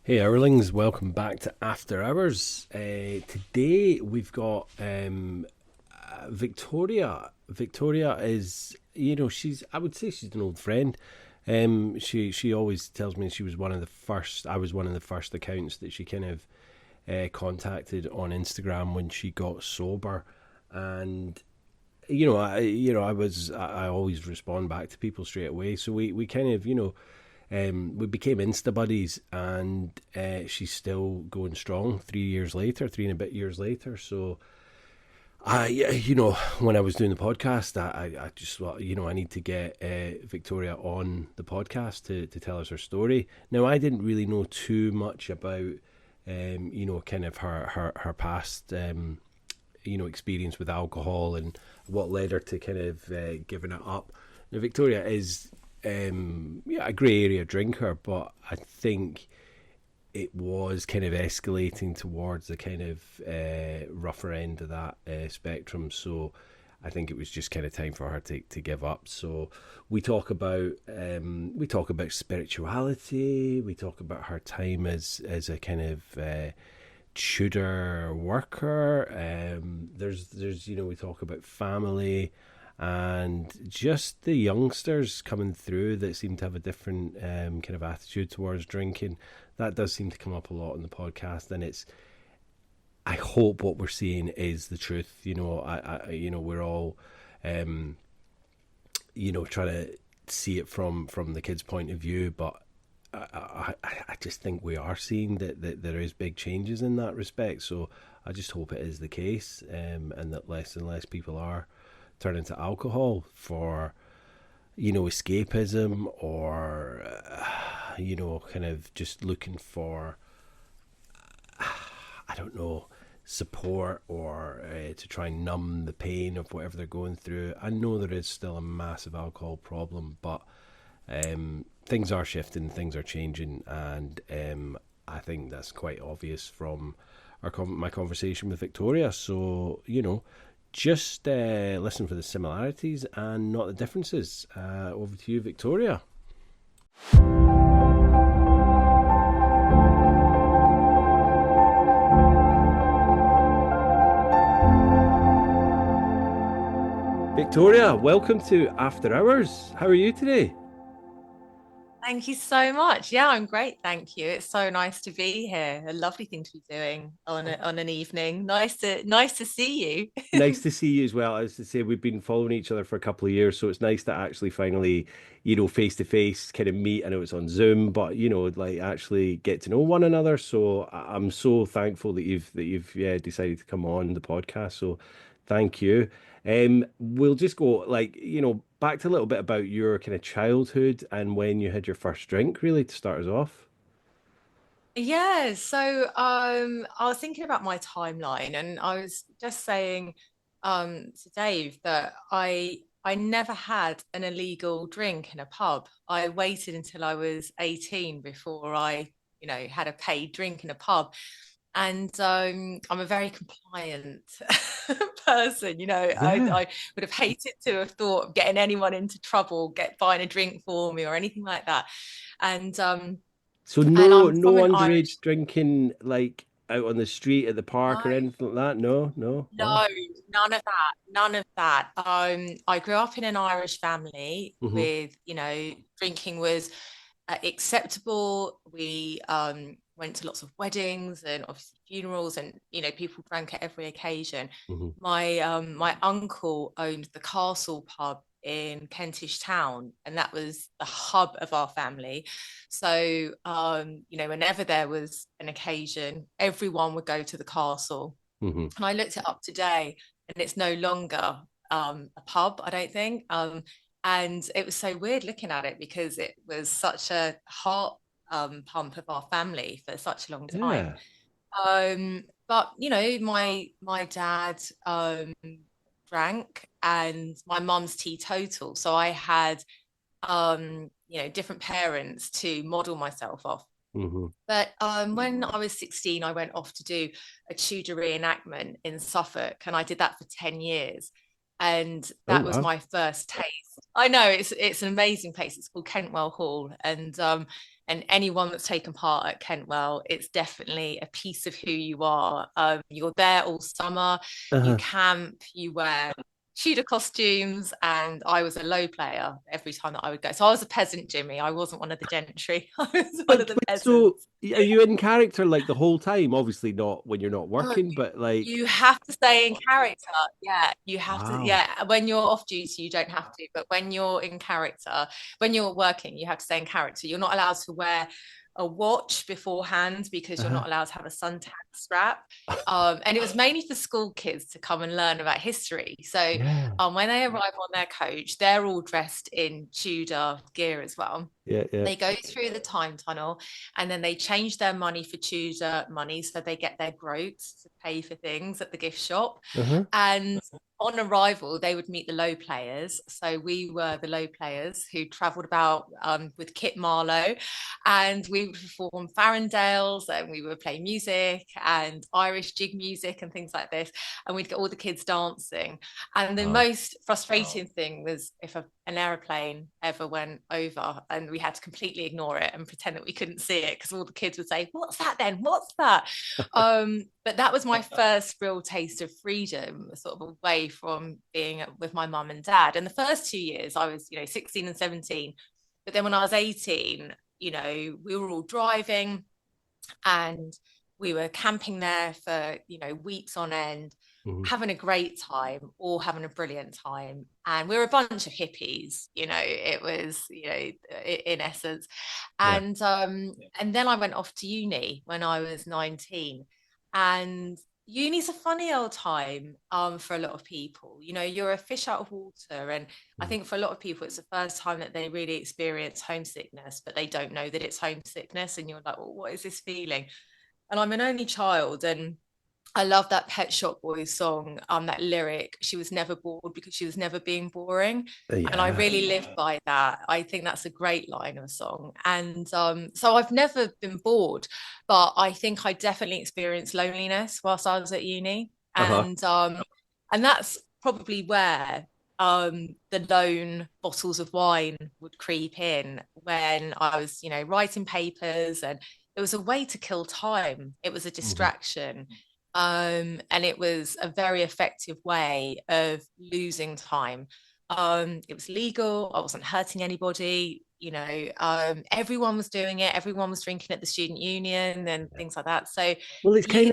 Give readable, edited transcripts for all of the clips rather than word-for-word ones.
Hey Erlings, welcome back to After Hours. Today we've got Victoria. Victoria is, I would say she's an old friend. She always tells me she was one of the first. I was one of the first accounts that she kind of contacted on Instagram when she got sober, and I always respond back to people straight away. So we kind of we became Insta buddies, and she's still going strong 3 years later, 3 and a bit years later. So when I was doing the podcast, I just thought, I need to get Victoria on the podcast to tell us her story. Now, I didn't really know too much about, kind of her past, experience with alcohol and what led her to kind of giving it up. Now, Victoria is a grey area drinker, but I think it was kind of escalating towards the kind of rougher end of that spectrum. So I think it was just kind of time for her to give up. So we talk about spirituality. We talk about her time as a kind of tutor worker. There's we talk about family and just the youngsters coming through that seem to have a different kind of attitude towards drinking. That does seem to come up a lot in the podcast, and I hope what we're seeing is the truth. We're all trying to see it from the kids' point of view, but I just think we are seeing that there is big changes in that respect. So I just hope it is the case, and that less and less people are turning to alcohol for escapism, or kind of just looking for I don't know, support, or to try and numb the pain of whatever they're going through. I know there is still a massive alcohol problem, but things are shifting, things are changing, and I think that's quite obvious from my conversation with Victoria. So just listen for the similarities and not the differences. Over to you, Victoria. Victoria, welcome to After Hours. How are you today? Thank you so much. Yeah, I'm great. Thank you. It's so nice to be here. A lovely thing to be doing on an evening. Nice to see Nice you. to see you as well. As to say, we've been following each other for a couple of years, so it's nice to actually finally, face to face kind of meet. I know it's on Zoom, but like actually get to know one another. So I'm so thankful that you've decided to come on the podcast. So thank you. We'll just go like back to a little bit about your kind of childhood and when you had your first drink, really, to start us off. Yeah, so I was thinking about my timeline, and I was just saying to Dave that I never had an illegal drink in a pub. I waited until I was 18 before I had a paid drink in a pub. And I'm a very compliant person. Yeah. I would have hated to have thought of getting anyone into trouble, get buying a drink for me or anything like that. And So and no I'm no from an underage Irish. drinking like out on the street at the park No, or anything like that? No, no. Wow. no, none of that. None of that. I grew up in an Irish family Hmm. with drinking was acceptable. We went to lots of weddings and obviously funerals, and people drank at every occasion. Hmm. My uncle owned the Castle pub in Kentish Town, and that was the hub of our family. So whenever there was an occasion, everyone would go to the Castle. Hmm. And I looked it up today, and it's no longer a pub, I don't think. And it was so weird looking at it because it was such a heart pump of our family for such a long time. Yeah. But my dad drank, and my mum's teetotal. So I had different parents to model myself off. Hmm. But when I was 16, I went off to do a Tudor reenactment in Suffolk, and I did that for 10 years. And Oh that was wow. my first taste. I know it's an amazing place. It's called Kentwell Hall. And And anyone that's taken part at Kentwell, it's definitely a piece of who you are. You're there all summer, you Uh-huh. camp, you wear Tudor costumes, and I was a low player every time that I would go. So I was a peasant, Jimmy. I wasn't one of the gentry. I was one of the But so peasants. are you in character like the whole time? Obviously not when you're not Oh, working, but like, you have to stay in character. Yeah, you have to. wow. Yeah, when you're off duty, you don't have to. But when you're in character, when you're working, you have to stay in character. You're not allowed to wear a watch beforehand because you're Uh-huh. not allowed to have a suntan strap. And it was mainly for school kids to come and learn about history. So Yeah. when they arrive on their coach, they're all dressed in Tudor gear as well. Yeah, yeah. They go through the time tunnel and then they change their money for Tudor money so they get their groats to pay for things at the gift shop. Uh-huh. And on arrival, they would meet the low players. So we were the low players who travelled about with Kit Marlowe, and we would perform farandales, and we would play music and Irish jig music and things like this. And we'd get all the kids dancing. And the Wow. most frustrating thing was if an aeroplane ever went over and we had to completely ignore it and pretend that we couldn't see it because all the kids would say, "What's that then? What's that?" But that was my first real taste of freedom, sort of away from being with my mum and dad. And the first 2 years, I was, 16 and 17. But then when I was 18, we were all driving and we were camping there for, weeks on end, Mhm. having a great time, all having a brilliant time. And we were a bunch of hippies, it was, in essence. Yeah. And then I went off to uni when I was 19. And uni's a funny old time for a lot of people. You're a fish out of water. And I Mhm. think for a lot of people, it's the first time that they really experience homesickness, but they don't know that it's homesickness. And you're like, well, what is this feeling? And I'm an only child, and I love that Pet Shop Boys song, that lyric, she was never bored because she was never being boring. And I Yeah. really live by that. I think that's a great line of a song. And so I've never been bored, but I think I definitely experienced loneliness whilst I was at uni. Uh-huh. And that's probably where the lone bottles of wine would creep in when I was, writing papers, and it was a way to kill time. It was a Mhm. distraction. And it was a very effective way of losing time. It was legal. I wasn't hurting anybody. Everyone was doing it. Everyone was drinking at the student union and Yeah. things like that. So Well, it was kind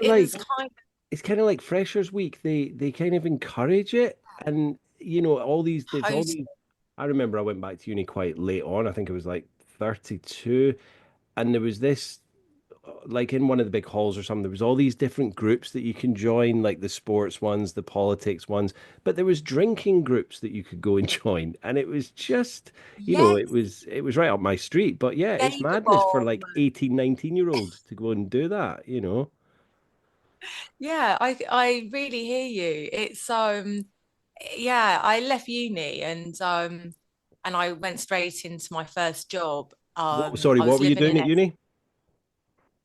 it's kind of like Freshers Week. They kind of encourage it, and all these of there's all host. these. I remember I went back to uni quite late on. I think it was like 32, and there was this like in one of the big halls or something. There was all these different groups that you can join, like the sports ones, the politics ones, but there was drinking groups that you could go and join, and it was just, Yes, it was right up my street. But yeah, it's Jaeger madness for bomb. like 18, 19-year-olds to go and do that. Yeah, I really hear you. It's yeah, I left uni, and I went straight into my first job. Sorry, I what was were you living doing in at it. uni?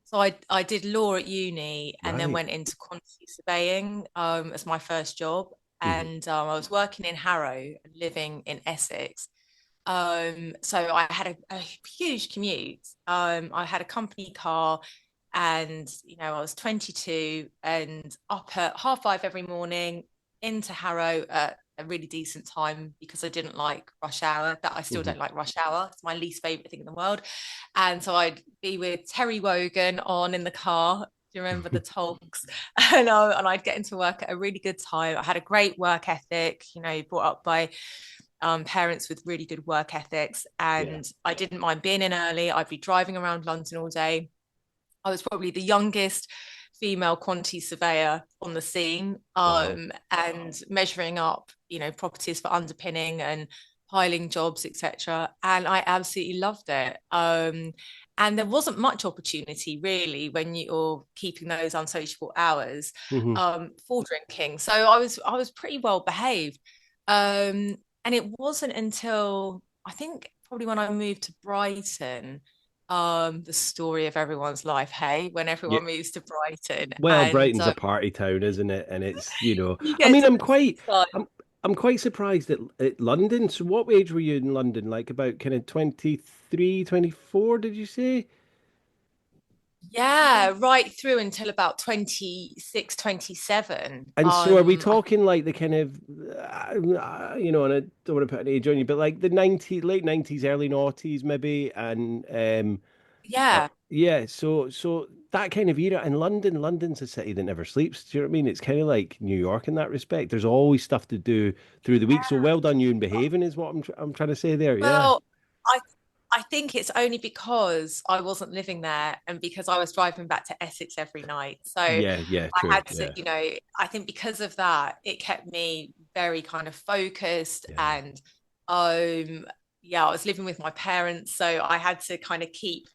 So I did law at uni and then Right. went into quantity surveying as my first job. Mhm. And I was working in Harrow, living in Essex. So I had a huge commute. I had a company car, and I was 22 and up at 5:30 every morning into Harrow at a really decent time because I didn't like rush hour. That I still Mhm. don't like rush hour. It's my least favorite thing in the world. And so I'd be with Terry Wogan on in the car. Do you remember the talks? And I'd get into work at a really good time. I had a great work ethic, brought up by parents with really good work ethics. Yeah. And I didn't mind being in early. I'd be driving around London all day. I was probably the youngest female quantity surveyor on the scene, Wow. and measuring up, properties for underpinning and piling jobs, etc. And I absolutely loved it. And there wasn't much opportunity really when you're keeping those unsociable hours Hmm. for drinking. So I was pretty well behaved. And it wasn't until I think probably when I moved to Brighton, the story of everyone's life, hey, when Yeah. everyone moves to Brighton Well, and Brighton's a party town, isn't it? And it's, you I get mean, to the seaside. I'm quite surprised at London. So what age were you in London? Like about kind of 23, 24, did you say? Yeah, right through until about 26, 27. And so are we talking like the kind of, and I don't want to put an age on you, but like the 90s, late 90s, early noughties maybe. And Yeah. yeah, so that kind of era. And London's a city that never sleeps. Do you know what I mean? It's kind of like New York in that respect. There's always stuff to do through the week. So well done you in behaving is what I'm trying to say there. Yeah. Well, I I think it's only because I wasn't living there and because I was driving back to Essex every night. So I Yeah, yeah, true. had to, Yeah. I think because of that, it kept me very kind of focused Yeah. and um yeah, I was living with my parents, so I had to kind of keep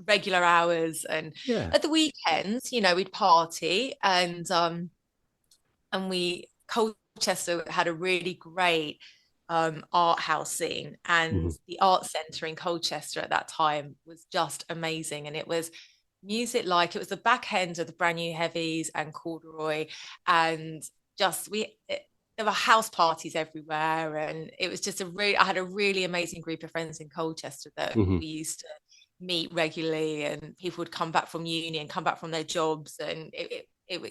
regular hours, and Yeah. at the weekends, we'd party, and we Colchester had a really great art house scene, and Hmm. the art centre in Colchester at that time was just amazing, and it was music, like it was the back end of the Brand New Heavies and Corduroy, and just there were house parties everywhere, and it was just I had a really amazing group of friends in Colchester that Hmm. we used to meet regularly, and people would come back from uni and come back from their jobs, and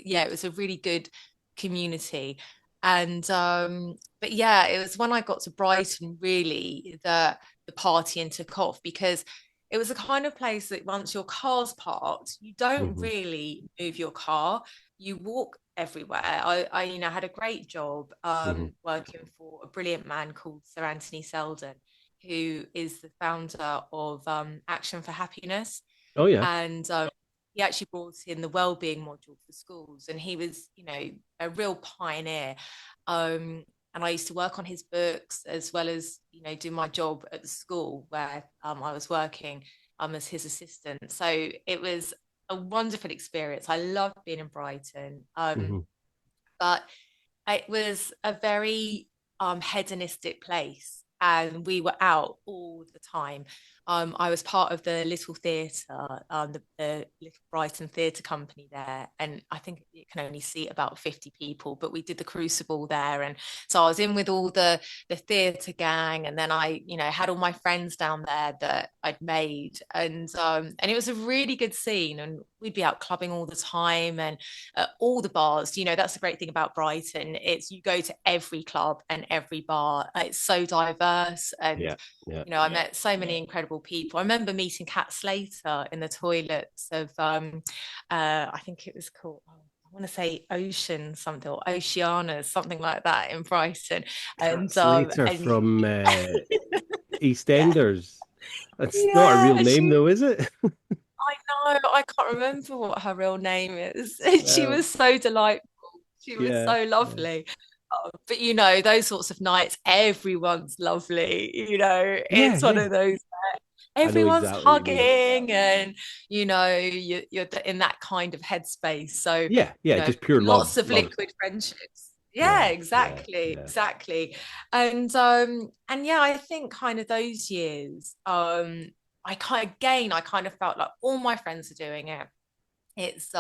yeah, it was a really good community. And but yeah, it was when I got to Brighton really that the partying took off, because it was a kind of place that once your car's parked, you don't Hmm. really move your car. You walk everywhere. I had a great job Hmm. working for a brilliant man called Sir Anthony Selden, who is the founder of Action for Happiness. Oh yeah. And he actually brought in the wellbeing module for schools, and he was, a real pioneer. And I used to work on his books as well as, do my job at the school where I was working as his assistant. So it was a wonderful experience. I loved being in Brighton. Hmm. But it was a very hedonistic place, and we were out all the time. I was part of the Little Theatre, the Little Brighton Theatre Company there, and I think it can only seat about 50 people, but we did the Crucible there, and so I was in with all the theatre gang, and then I, had all my friends down there that I'd made, and it was a really good scene, and we'd be out clubbing all the time, and all the bars. That's the great thing about Brighton. It's you go to every club and every bar. It's so diverse, and Yeah. Yeah. I met so many incredible people. I remember meeting Kat Slater in the toilets of I think it was called, I want to say Ocean something, or Oceana, something like that, in Brighton. Cat And Slater from yeah, EastEnders. That's not a real yeah, name though, is it? I know, I can't remember what her real name is. She Well, was so delightful. She was yeah. so Yeah. lovely. But those sorts of nights, everyone's lovely. Yeah, It's one yeah. of those, I know everyone's exactly what you mean. hugging, and you're in that kind of headspace. So, Yeah, yeah, just pure love, lots of love. liquid friendships. Yeah, Yeah, yeah, exactly, yeah. exactly. And yeah, I think kind of those years, I kind of felt like all my friends are doing it. It's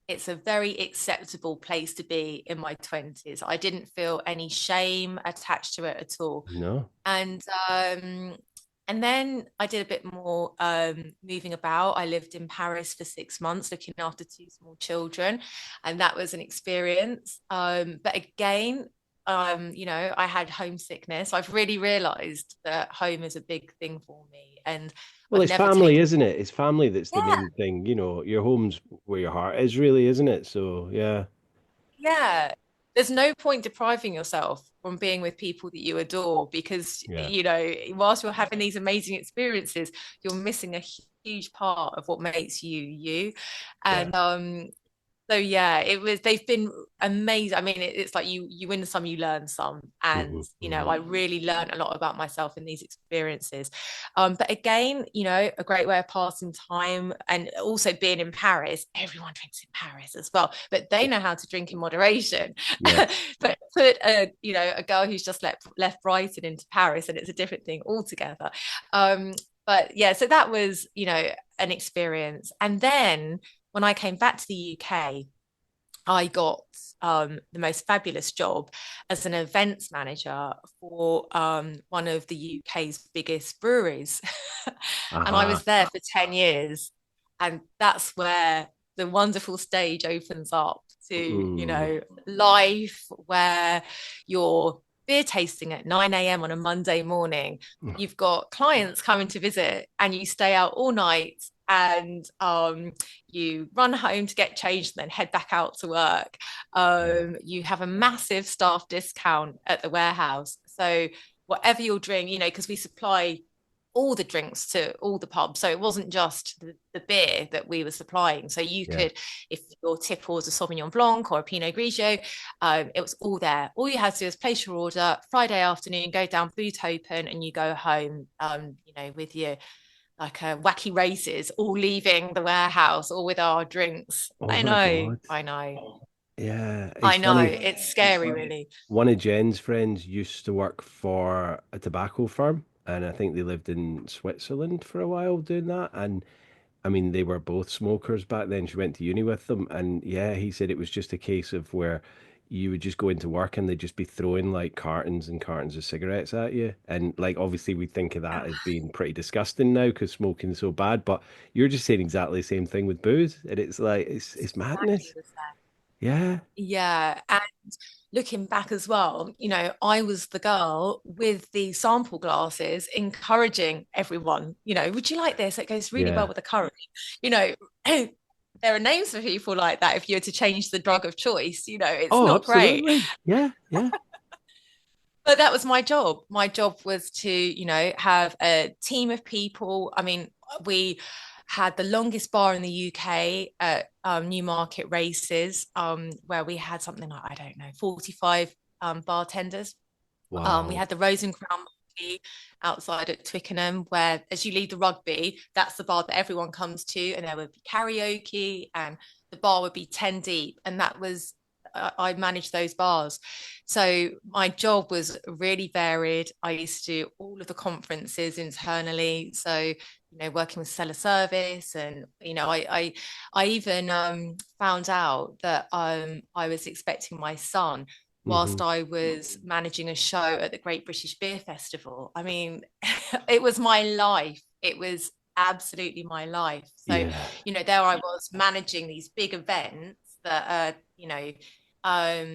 it's a very acceptable place to be in my 20s. I didn't feel any shame attached to it at all. No. And and then I did a bit more moving about. I lived in Paris for 6 months, looking after two small children, and that was an experience. But again, I had homesickness. I've really realized that home is a big thing for me, and Well, I've it's never family, taken. isn't it? It's family that's the Yeah, main thing. Your home's where your heart is, really, isn't it? So, yeah, yeah. There's no point depriving yourself from being with people that you adore, because, yeah, whilst you're having these amazing experiences, you're missing a huge part of what makes you you. yeah. And so yeah, they've been amazing. I mean, it's like you win some, you learn some, Hmm. and Hmm. I really learned a lot about myself in these experiences. But again, a great way of passing time, and also being in Paris. Everyone drinks in Paris as well, but they know how to drink in moderation. Yeah. But put a girl who's just left Brighton into Paris, and it's a different thing altogether. Um, but yeah, so that was, an experience. And then when I came back to the UK, I got the most fabulous job as an events manager for one of the UK's biggest breweries. And I Aha. was there for 10 years. And that's where the wonderful stage opens up to, Mm. life where you're beer tasting at 9 a.m. on a Monday morning. You've got clients coming to visit and you stay out all night and you run home to get changed and then head back out to work. Yeah. You have a massive staff discount at the warehouse. So whatever you're drinking, because we supply all the drinks to all the pubs. So it wasn't just the beer that we were supplying. So you Yeah. could, if your tipper was a Sauvignon Blanc or a Pinot Grigio, it was all there. All you had to do was place your order Friday afternoon, go down, boot open, and you go home, with your like wacky races, all leaving the warehouse, all with our drinks. Oh I my know, God. I know, Yeah. I It's know. funny. It's scary, really. One of Jen's friends used to work for a tobacco firm, and I think they lived in Switzerland for a while doing that. And I mean, they were both smokers back then. She went to uni with them, and yeah, he said it was just a case of where you would just go into work and they'd just be throwing like cartons and cartons of cigarettes at you. And like, obviously, we think of that as being pretty disgusting now because smoking's so bad. But you're just saying exactly the same thing with booze, and it's like it's Exactly madness. the same. Yeah, Yeah. And looking back as well, I was the girl with the sample glasses encouraging everyone, would you like this? It goes really well yeah. with the curry. You know, there are names for people like that if you were to change the drug of choice, it's Oh, not great. absolutely. Yeah, yeah. But that was my job. My job was to, have a team of people. I mean, we had the longest bar in the UK at Newmarket races, where we had something like, I don't know, 45 bartenders. We Wow. had the Rose and Crown Marquee outside at Twickenham, where as you leave the rugby, that's the bar that everyone comes to, and there would be karaoke, and the bar would be 10 deep, and that was I managed those bars. So my job was really varied. I used to do all of the conferences internally. So, working with seller service, and I even found out that I was expecting my son whilst Hmm. I was managing a show at the Great British Beer Festival. I mean, it was my life. It was absolutely my life. So, Yeah. there I was managing these big events that are,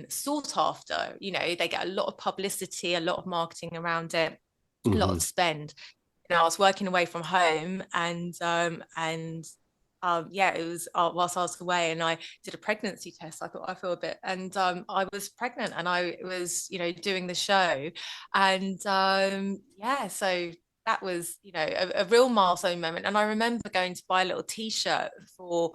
sought after. They get a lot of publicity, a lot of marketing around it, a lot Hmm. of spend. I was working away from home, and yeah, it was whilst I was away, and I did a pregnancy test. I thought I feel a bit, and I was pregnant, and I was, doing the show, and yeah, so that was, a real milestone moment. And I remember going to buy a little T-shirt for,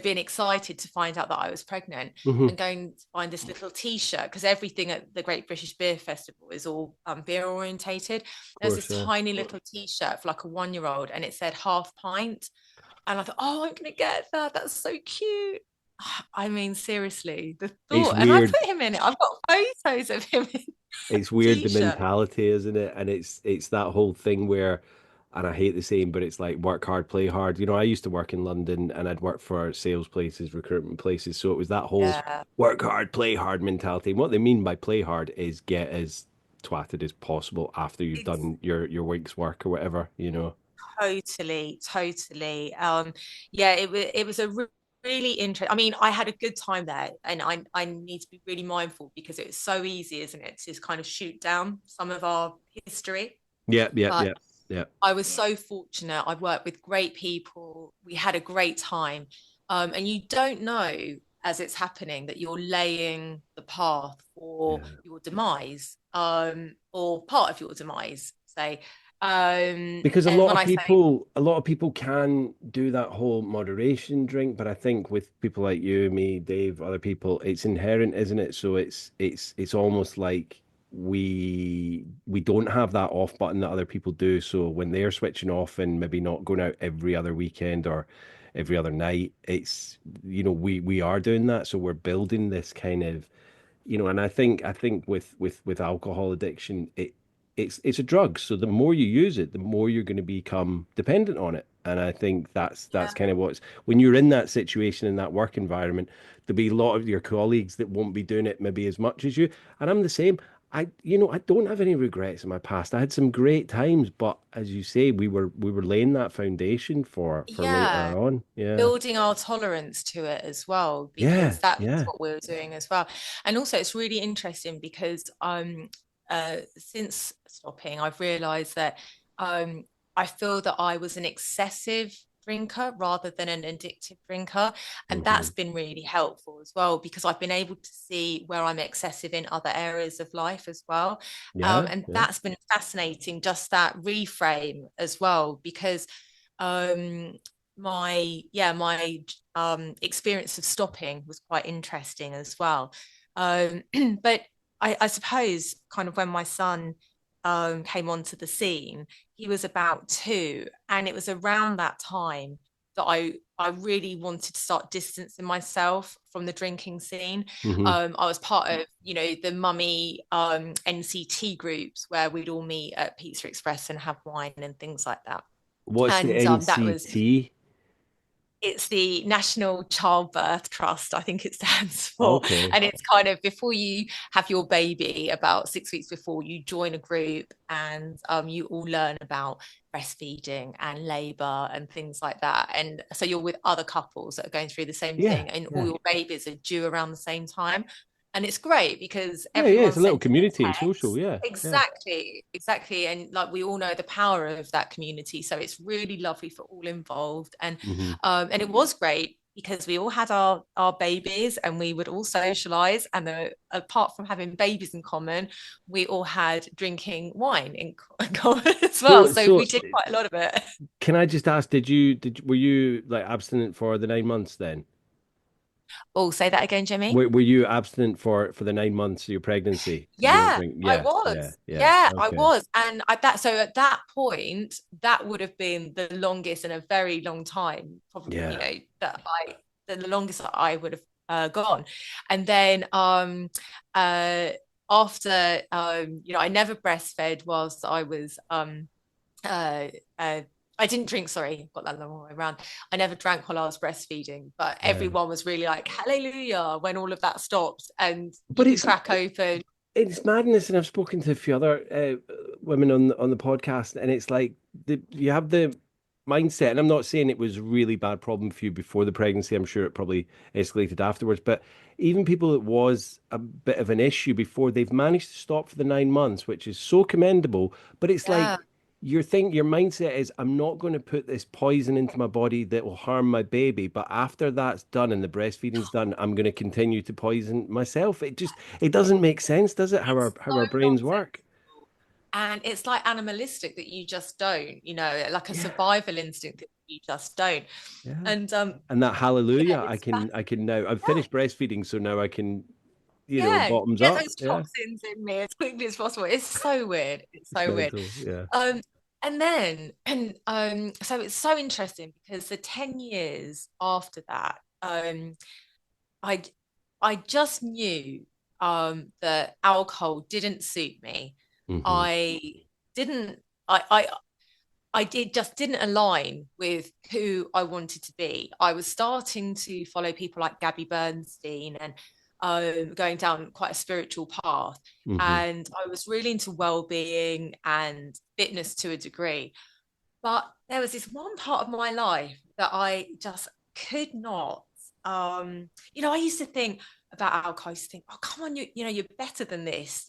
being excited to find out that I was pregnant, Hmm. and going to find this little T-shirt because everything at the Great British Beer Festival is all beer orientated. Of There was this course, yeah. tiny little T-shirt for like a 1-year-old, and it said half pint. And I thought, oh, I'm gonna get that. That's so cute. I mean, seriously, the It's thought. And I weird. put him in it. I've got photos of him in It's a weird the t-shirt. mentality, isn't it? And it's that whole thing where, and I hate the saying, but it's like work hard, play hard. You know, I used to work in London and I'd work for sales places, recruitment places. So it was that whole Yeah, work hard, play hard mentality. And what they mean by play hard is get as twatted as possible after you've it's done your week's work or whatever, you know. totally, totally. Yeah, it was a really interesting. I mean, I had a good time there, and I need to be really mindful because it's so easy, isn't it, to kind of shoot down some of our history. Yeah, yeah, But yeah, yeah, I was so fortunate. I worked with great people. We had a great time. And you don't know as it's happening that you're laying the path for yeah. your demise, or part of your demise, say. Because And when I say a lot of people can do that whole moderation drink, but I think with people like you, me, Dave, other people, it's inherent, isn't it? So it's almost like we don't have that off button that other people do. So when they're switching off and maybe not going out every other weekend or every other night, it's we are doing that. So we're building this kind of and I think with alcohol addiction, it's a drug. So the more you use it, the more you're going to become dependent on it. And I think that's Yeah. kind of what's when you're in that situation in that work environment, there'll be a lot of your colleagues that won't be doing it maybe as much as you. And I'm the same. I don't have any regrets in my past. I had some great times, but as you say, we were laying that foundation for later Yeah. on. Yeah. Building our tolerance to it as well, because Yeah. that's Yeah. what we were doing as well. And also it's really interesting because since stopping, I've realized that um I feel that I was an excessive drinker rather than an addictive drinker. And Hmm. that's been really helpful as well, because I've been able to see where I'm excessive in other areas of life as well. Yeah. And Yeah. that's been fascinating, just that reframe as well, because um my experience of stopping was quite interesting as well. um but I suppose kind of when my son came onto the scene, he was about 2, and it was around that time that I really wanted to start distancing myself from the drinking scene. Hmm. I was part of, the mummy NCT groups where we'd all meet at Pizza Express and have wine and things like that. What's the And that was NCT? it's the National Childbirth Trust, I think it stands for. Okay. And it's kind of before you have your baby, about 6 weeks before, you join a group, and you all learn about breastfeeding and labor and things like that. And so you're with other couples that are going through the same Yeah. thing, and all Yeah. your babies are due around the same time. And it's great because Yeah. Yeah. It's everyone a little sends a community and social. text. Yeah. Yeah. Exactly, exactly. And like we all know the power of that community. So it's really lovely for all involved. Hmm. And it was great because we all had our babies and we would all socialize. And apart from having babies in common, we all had drinking wine in common as well. So, So so we did quite a lot of it. can I just ask, were you like abstinent for the 9 months then? Oh, say that again, Jimmy. Were you abstinent for the 9 months of your pregnancy? Did you not Yeah, drink? I Yeah. Yeah. was. Yeah. Yeah, I Okay. was. And so at that point, that would have been the longest in a very long time, probably, Yeah. the longest that I would have gone. And then uh after I never breastfed whilst I was uh, uh, I didn't drink, sorry, got that the wrong way around. I never drank while I was breastfeeding, but Yeah. everyone was really like, hallelujah, when all of that stopped and you But could crack open. it's madness, and I've spoken to a few other women on the podcast, and it's like you have the mindset, and I'm not saying it was a really bad problem for you before the pregnancy. I'm sure it probably escalated afterwards, but even people it was a bit of an issue before, they've managed to stop for the 9 months, which is so commendable. But it's Yeah, like your mindset is, I'm not going to put this poison into my body that will harm my baby, but after that's done and the breastfeeding's done, I'm going to continue to poison myself. It doesn't make sense, does it? How our it's how so our brains work? nonsensical. And it's like animalistic that you just don't, like a Yeah, survival instinct that you just don't. yeah. And And that yeah, hallelujah, I it's can fast. I can now I've Yeah, finished breastfeeding, so now I can, yeah, bottoms get up. those Yeah, toxins in me as quickly as possible. It's so weird. It's it's so weird. mental. Yeah. Um, and then, so it's so interesting because the 10 years after that, I I just knew that alcohol didn't suit me. Hmm. I didn't I did just didn't align with who I wanted to be. I was starting to follow people like Gabby Bernstein and going down quite a spiritual path. Hmm. And I was really into well-being and fitness to a degree. But there was this one part of my life that I just could not. I used to think about alcohol. I used to think, oh, come on, you're better than this.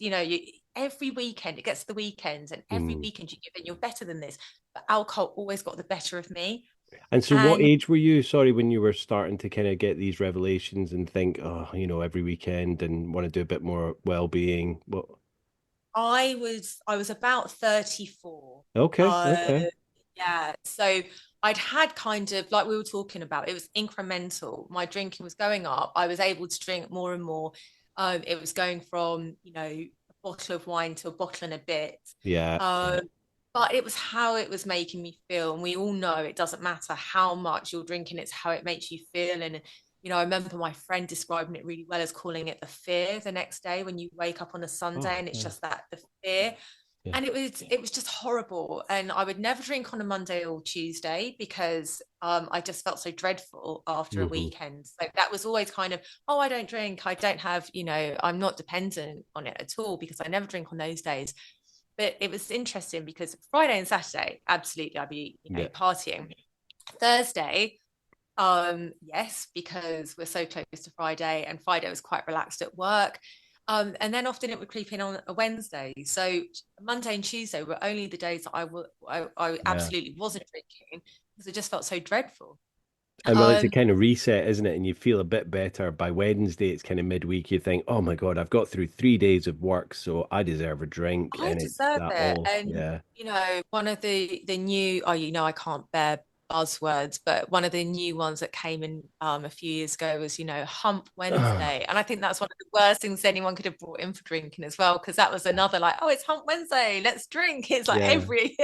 Every weekend it gets to the weekends, and every Mm. weekend you give in, you're better than this. But alcohol always got the better of me. And so, what And age were you? Sorry, when you were starting to kind of get these revelations and think, oh, every weekend and want to do a bit more well-being. Well, I was about 34. okay, Uh, okay, yeah. So I'd had kind of like we were talking about, it was incremental. My drinking was going up. I was able to drink more and more. It was going from, a bottle of wine to a bottle and a bit. yeah, yeah. Um, but it was how it was making me feel. And we all know it doesn't matter how much you're drinking, it's how it makes you feel. And I remember my friend describing it really well as calling it the fear the next day when you wake up on a Sunday, Oh, and it's yeah. just that the fear. Yeah. And it was just horrible. And I would never drink on a Monday or Tuesday because I just felt so dreadful after a Hmm. weekend. So that was always kind of, oh, I don't drink. I don't have, I'm not dependent on it at all because I never drink on those days. But it was interesting because Friday and Saturday, absolutely, I'd be, Yeah. partying. Thursday, yes, because we're so close to Friday, and Friday was quite relaxed at work. And then often it would creep in on a Wednesday. So Monday and Tuesday were only the days that I Yeah. absolutely wasn't drinking because it just felt so dreadful. And well, it's a Um, kind of reset, isn't it? And you feel a bit better by Wednesday. It's kind of midweek. You think, oh my God, I've got through 3 days of work, so I deserve a drink. I And it's deserve that it. all. And Yeah. one of the new, oh, I can't bear buzzwords, but one of the new ones that came in a few years ago was, Hump Wednesday. And I think that's one of the worst things anyone could have brought in for drinking as well, because that was another like, oh, it's Hump Wednesday, let's drink. It's like Yeah. every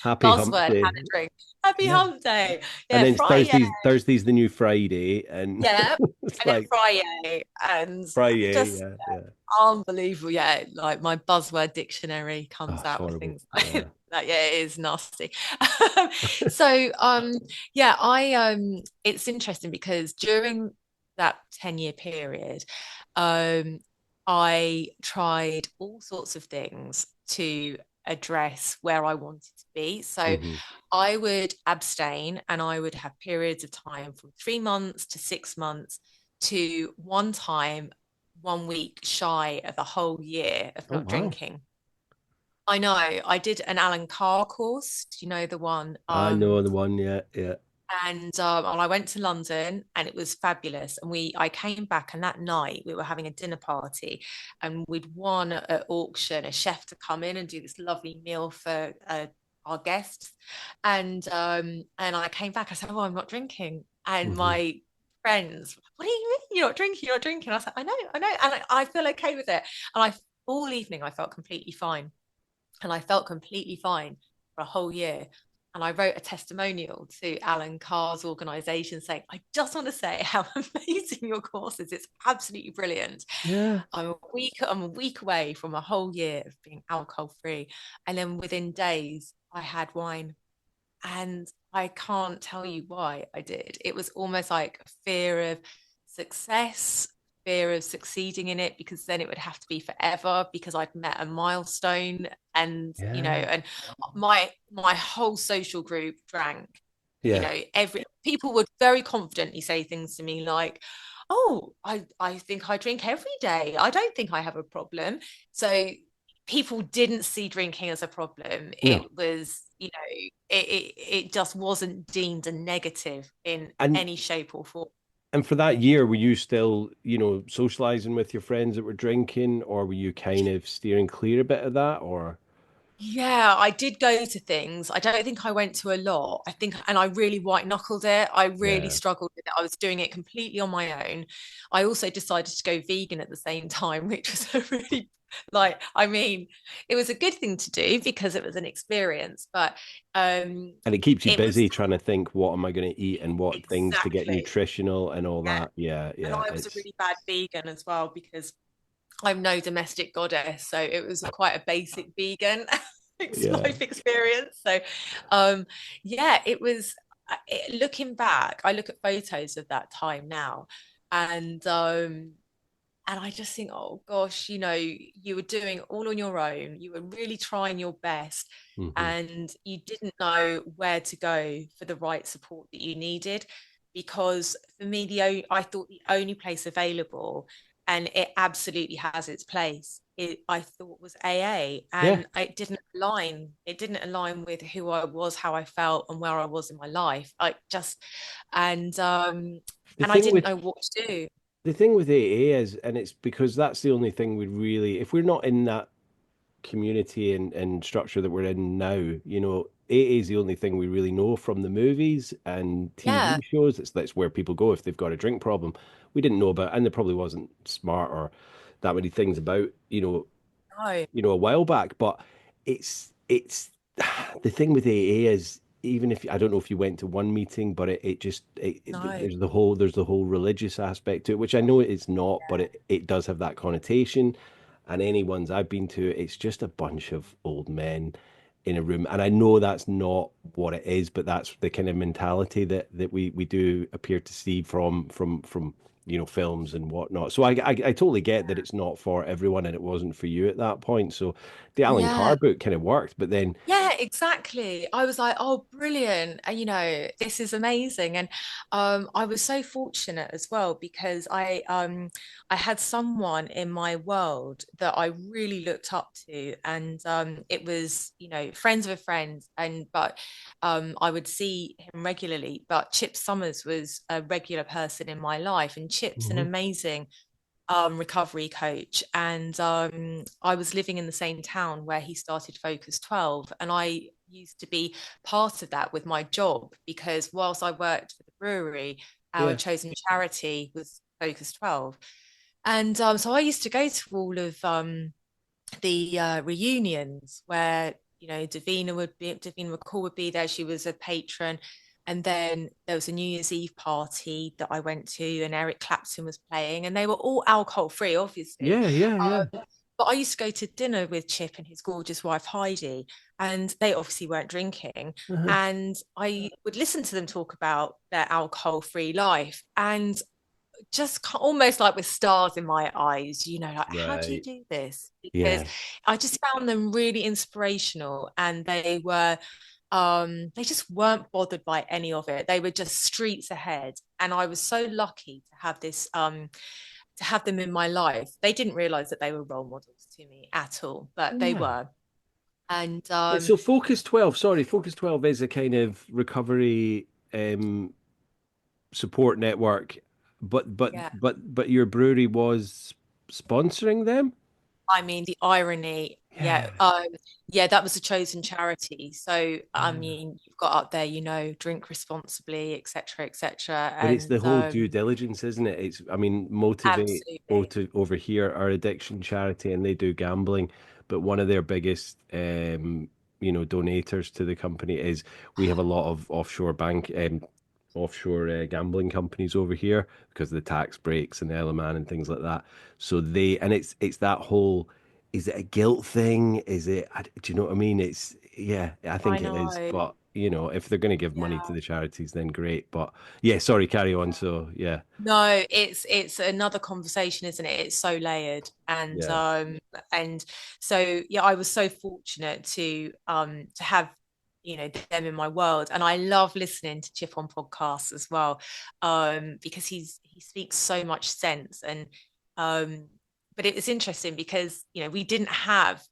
Happy hump buzzword had day. a drink. Happy Yeah. Hump Day. And Yeah, then it's Friday. Thursday's the new Friday. And Yeah. it's And then like Friday. And Friday. just Yeah. Yeah. unbelievable. Yeah, like my buzzword dictionary Oh, comes it's out with horrible. things Yeah. like yeah, it is nasty. So yeah, it's interesting because during that 10-year period, um I tried all sorts of things to address where I wanted to be. So Hmm. I would abstain and I would have periods of time from 3 months to 6 months to one time 1 week shy of a whole year of Oh, not wow. drinking. I know. I did an Alan Carr course. Do you know the one? I know the one. Yeah. Yeah. And I went to London and it was fabulous. And I came back and that night we were having a dinner party and we'd won at auction a chef to come in and do this lovely meal for our guests. And I came back. I said, "Oh, I'm not drinking." And Hmm. my friends, "What do you mean you're not drinking? You're not drinking?" I was like, I know, and I feel okay with it." And I all evening I felt completely fine, and I felt completely fine for a whole year. And I wrote a testimonial to Alan Carr's organization saying, "I just want to say how amazing your course is. It's absolutely brilliant. Yeah. I'm a week away from a whole year of being alcohol free." And then within days, I had wine. And I can't tell you why I did. It was almost like a fear of success, fear of succeeding in it, because then it would have to be forever because I'd met a milestone. And Yeah. and my whole social group drank. Yeah. Every people would very confidently say things to me like, "Oh, I think I drink every day. I don't think I have a problem." So people didn't see drinking as a problem. No. It was, it just wasn't deemed a negative in And any shape or form. And for that year, were you still, socializing with your friends that were drinking, or were you kind of steering clear a bit of that, or? Yeah, I did go to things. I don't think I went to a lot. I think, and I really white knuckled it. I really Yeah. struggled with it. I was doing it completely on my own. I also decided to go vegan at the same time, which was a really, it was a good thing to do because it was an experience, but And it keeps you it was busy trying to think, what am I going to eat and what things to get exactly, nutritional and all yeah. that. Yeah. And Yeah. I was a really bad vegan as well because I'm no domestic goddess, so it was quite a basic vegan Yeah. life experience. So, yeah, it was. Looking back, I look at photos of that time now, and I just think, oh gosh, you were doing all on your own. You were really trying your best, Hmm. and you didn't know where to go for the right support that you needed. Because for me, I thought the only place available, and it absolutely has its place, I thought was AA, Yeah. and it didn't align. It didn't align with who I was, how I felt, and where I was in my life. And um, The and I thing didn't with know what to do. the thing with AA is, and it's because that's the only thing we really, if we're not in that community and structure that we're in now, AA is the only thing we really know from the movies and Yeah. TV shows. That's where people go if they've got a drink problem. We didn't know about, and there probably wasn't smart or that many things about, No, a while back. But it's the thing with AA is, even if I don't know if you went to one meeting, but it just no. there's the whole religious aspect to it, which I know it's not, but it does have that connotation. and any ones I've been to, it's just a bunch of old men in a room. And I know that's not what it is, but that's the kind of mentality that we do appear to see from films and whatnot. So I totally get that it's not for everyone, and it wasn't for you at that point. So the Alan Yeah. Carr book kind of worked, but then Yeah, exactly. I was like, oh, brilliant. This is amazing. And I was so fortunate as well because I had someone in my world that I really looked up to. And it was, friends of a friend. But I would see him regularly. But Chip Summers was a regular person in my life. And Chip's an Mhm. amazing recovery coach. And I was living in the same town where he started Focus 12. And I used to be part of that with my job because whilst I worked for the brewery, our Yeah, chosen charity was Focus 12. And so I used to go to all of the reunions where Davina McCall would be there. She was a patron. And then there was a New Year's Eve party that I went to, and Eric Clapton was playing, and they were all alcohol free, obviously. yeah, yeah, yeah. But I used to go to dinner with Chip and his gorgeous wife Heidi, and they obviously weren't drinking. Uh-huh. And I would listen to them talk about their alcohol free life. And just almost like with stars in my eyes, like, how do you Right. do this? Because Yeah. I just found them really inspirational, and they just weren't bothered by any of it. They were just streets ahead. And I was so lucky to have them in my life. They didn't realize that they were role models to me at all, but they Yeah. were. And Yeah, so Focus 12 is a kind of recovery support network, but but yeah, but your brewery was sponsoring them? I mean, the irony, Yeah. yeah, that was a chosen charity. So, I Yeah. mean, you've got up there, drink responsibly, etc., etc. But it's And the whole due diligence, isn't it? It's, I mean, absolutely, Over here, our addiction charity, and they do gambling, but one of their biggest, donators to the company is we have a lot of offshore gambling companies over here because of the tax breaks and the Isle of Man and things like that. So and it's that whole, is it a guilt thing? Do you know what I mean? Yeah, I I think it is, know. but if they're going to give money to Yeah. the charities, then great. But yeah, sorry, carry on. So yeah, No, it's another conversation, isn't it? It's so layered. yeah. And so yeah, I was so fortunate to have them in my world. And I love listening to Chip on podcasts as well. Because he speaks so much sense. And um but it was interesting because we didn't have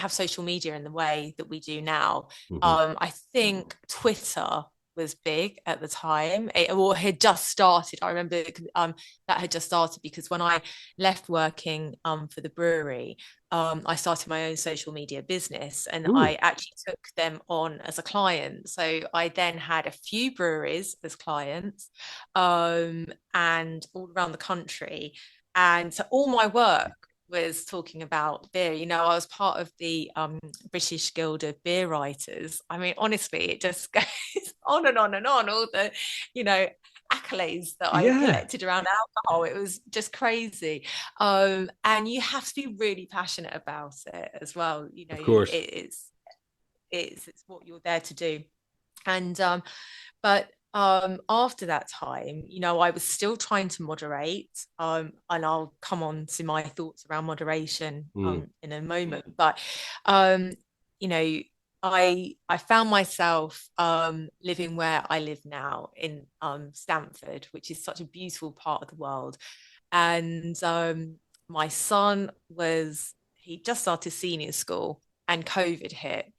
social media in the way that we do now. Hmm. I think Twitter was big at the time, or had just started. I remember that had just started because when I left working for the brewery, I started my own social media business, and Ooh, I actually took them on as a client. So I then had a few breweries as clients, and all around the country. And so all my work was talking about beer. I was part of the British Guild of Beer Writers. I mean, honestly, it just goes on and on and on. All the, you know, accolades that I yeah, collected around alcohol. It was just crazy. And you have to be really passionate about it as well. of course. It's what you're there to do. And but after that time, I was still trying to moderate. And I'll come on to my thoughts around moderation Mm, in a moment. But um, you know, I found myself living where I live now in Stamford, which is such a beautiful part of the world. And my son he just started senior school, and COVID hit,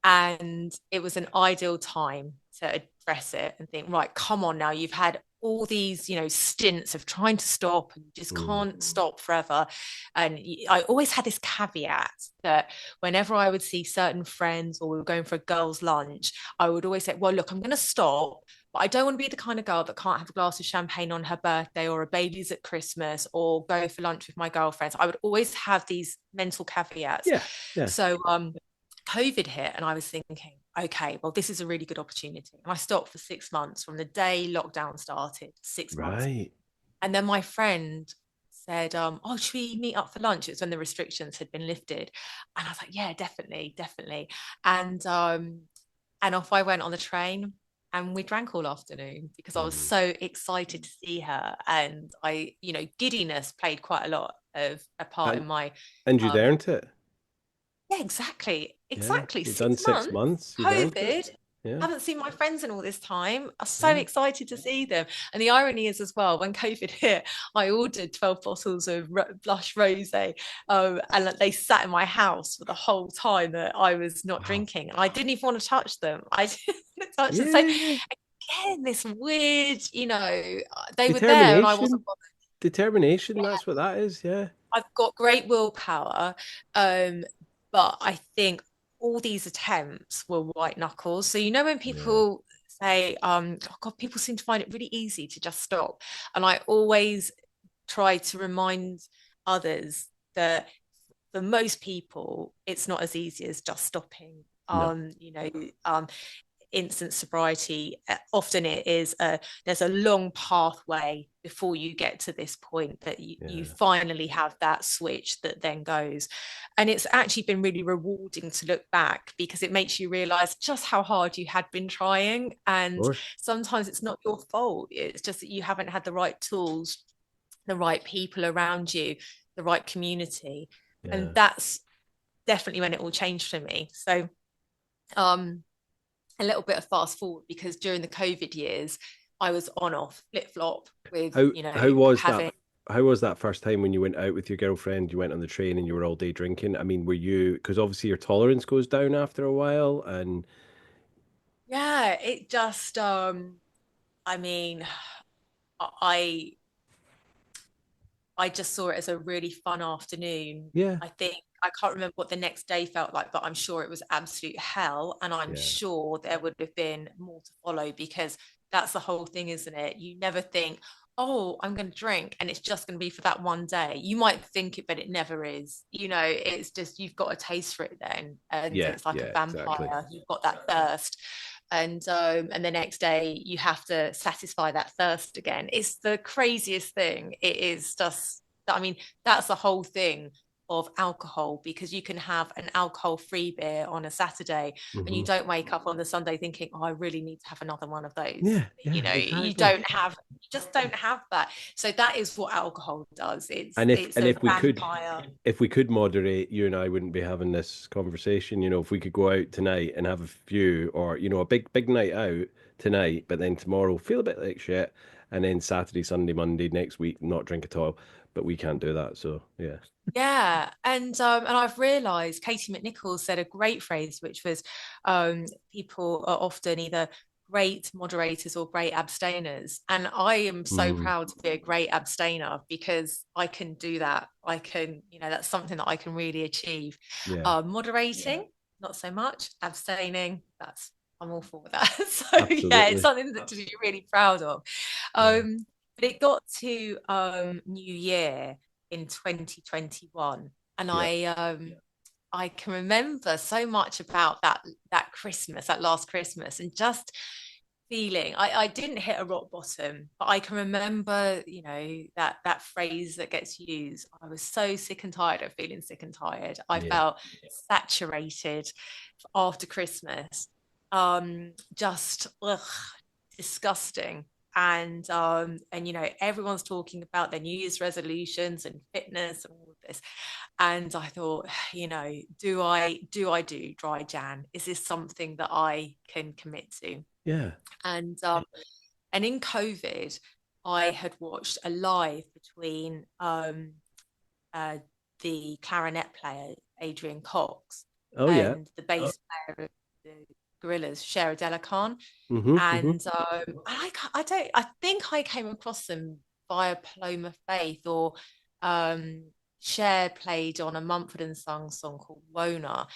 and it was an ideal time to address it and think, right, come on now, you've had all these stints of trying to stop, and you just mm. can't stop forever. And I always had this caveat that whenever I would see certain friends or we were going for a girls lunch, I would always say, well, look, I'm going to stop, but I don't want to be the kind of girl that can't have a glass of champagne on her birthday or a baby's at Christmas or go for lunch with my girlfriends. I would always have these mental caveats. Yeah, yeah. So COVID hit, and I was thinking, okay, well, this is a really good opportunity. And I stopped for 6 months from the day lockdown started, 6 months. Right. And then my friend said, oh, should we meet up for lunch? It was when the restrictions had been lifted. And I was like, yeah, definitely, definitely. And off I went on the train, and we drank all afternoon because I was Mm. so excited to see her. And giddiness played quite a lot of a part And in my and you'd um earned it. yeah, exactly. Yeah, Exactly. you've done 6 6 months, months. You've earned it. COVID. Yeah, Haven't seen my friends in all this time. I'm so yeah. excited to see them. And the irony is as well, when COVID hit, I ordered 12 bottles of blush rosé, and they sat in my house for the whole time that I was not Wow. drinking. And I didn't even want to touch them. I didn't want to touch them. So Yeah. again, this weird, they were there and I wasn't Determination. bothered. Determination. That's what that is. Yeah. I've got great willpower, um, but I think all these attempts were white knuckles. So when Yeah. people say, oh God, people seem to find it really easy to just stop. And I always try to remind others that for most people, it's not as easy as just stopping. No. Instant sobriety, often it is there's a long pathway before you get to this point that you Yeah. finally have that switch that then goes. And it's actually been really rewarding to look back because it makes you realize just how hard you had been trying, Of and course. sometimes it's not your fault, it's just that you haven't had the right tools, the right people around you, the right community. And Yeah. that's definitely when it all changed for me. So um a little bit of fast forward, because during the COVID years, I was on off flip flop with, How was that? having, How was that first time when you went out with your girlfriend? You went on the train and you were all day drinking. I mean, were you? Because obviously your tolerance goes down after a while, and yeah, it just, I mean, I I just saw it as a really fun afternoon. yeah, I think I can't remember what the next day felt like, but I'm sure it was absolute hell. And I'm yeah, sure there would have been more to follow, because that's the whole thing, isn't it? You never think, oh, I'm going to drink and it's just going to be for that one day. You might think it, but it never is. It's just you've got a taste for it then. And yeah, it's like a yeah, exactly. vampire. You've got that thirst. And the next day you have to satisfy that thirst again. It's the craziest thing. It is just, I mean, that's the whole thing of alcohol, because you can have an alcohol free beer on a Saturday and you Hmm. don't wake up on the Sunday thinking, oh, I really need to have another one of those. Yeah, yeah, You exactly. don't have, you just don't have that. So that is what alcohol does. it's And if it's and a if we could, vampire. if we could moderate, you and I wouldn't be having this conversation. If we could go out tonight and have a few, or a big night out tonight, but then tomorrow feel a bit like shit, and then Saturday, Sunday, Monday next week not drink at all. But we can't do that. So yeah, Yeah, and I've realised Katie McNichols said a great phrase, which was, people are often either great moderators or great abstainers, and I am so mm, proud to be a great abstainer because I can do that. I can, that's something that I can really achieve. yeah, Moderating, not so much. Abstaining, I'm all for that. So yeah, it's absolutely. something that to be really proud of. Yeah, But it got to New Year in 2021, and yeah. I can remember so much about that Christmas, that last Christmas, and just feeling I didn't hit a rock bottom, but I can remember, that phrase that gets used. I was so sick and tired of feeling sick and tired. I Yeah. felt saturated after Christmas. Just disgusting. And everyone's talking about their New Year's resolutions and fitness and all of this. And I thought, do dry Jan? Is this something that I can commit to? Yeah. And um and in COVID, I had watched a live between uh the clarinet player Adrian Cox Oh yeah. and the bass player of the Gorillas, Shara Delacan. Mm-hmm. Mm-hmm. And I think I came across them via Paloma Faith, or um Cher played on a Mumford and Sons song called Wona,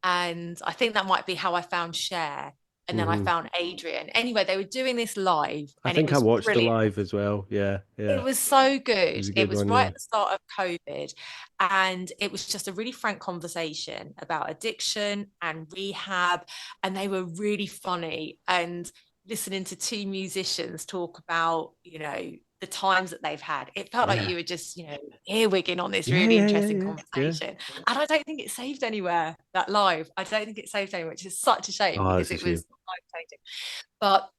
and I think that might be how I found Cher, and then I Mm-hmm. found Adrian. Anyway, they were doing this live I and it think I was watched the brilliant. live as well. Yeah. It Yeah. was so It good. was a It good was one. right Yeah. at the start of COVID. And it was just a really frank conversation about addiction and rehab. And they were really funny. And listening to two musicians talk about, the times that they've had. It felt like Yeah. you were just, earwigging on this Yeah, really yeah, yeah, interesting yeah, yeah. conversation. And I don't think it saved anywhere, that live. I don't think it saved anywhere, which is such a shame Oh, because that's a it shame. was life changing. But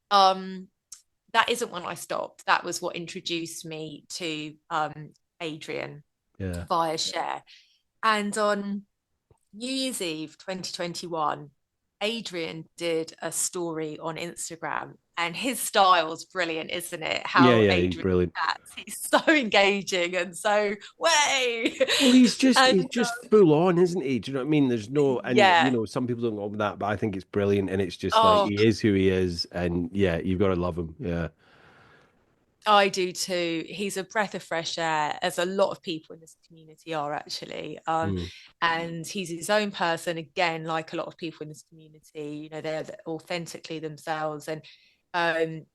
that isn't when I stopped. That was what introduced me to Adrian Yeah. via Share. And on New Year's Eve 2021, Adrian did a story on Instagram, and his style's brilliant, isn't it? Yeah, How yeah, he's Adrian brilliant. chats, he's so engaging and so way. Well, And he's just full on, isn't he? Do you know what I mean? There's no, and you yeah, know, some people don't go with that, but I think it's brilliant, and it's just like oh, he is who he is, and yeah, you've got to love him. Yeah. I do too. He's a breath of fresh air, as a lot of people in this community are actually. Mm. And he's his own person, again, like a lot of people in this community. They're authentically themselves. And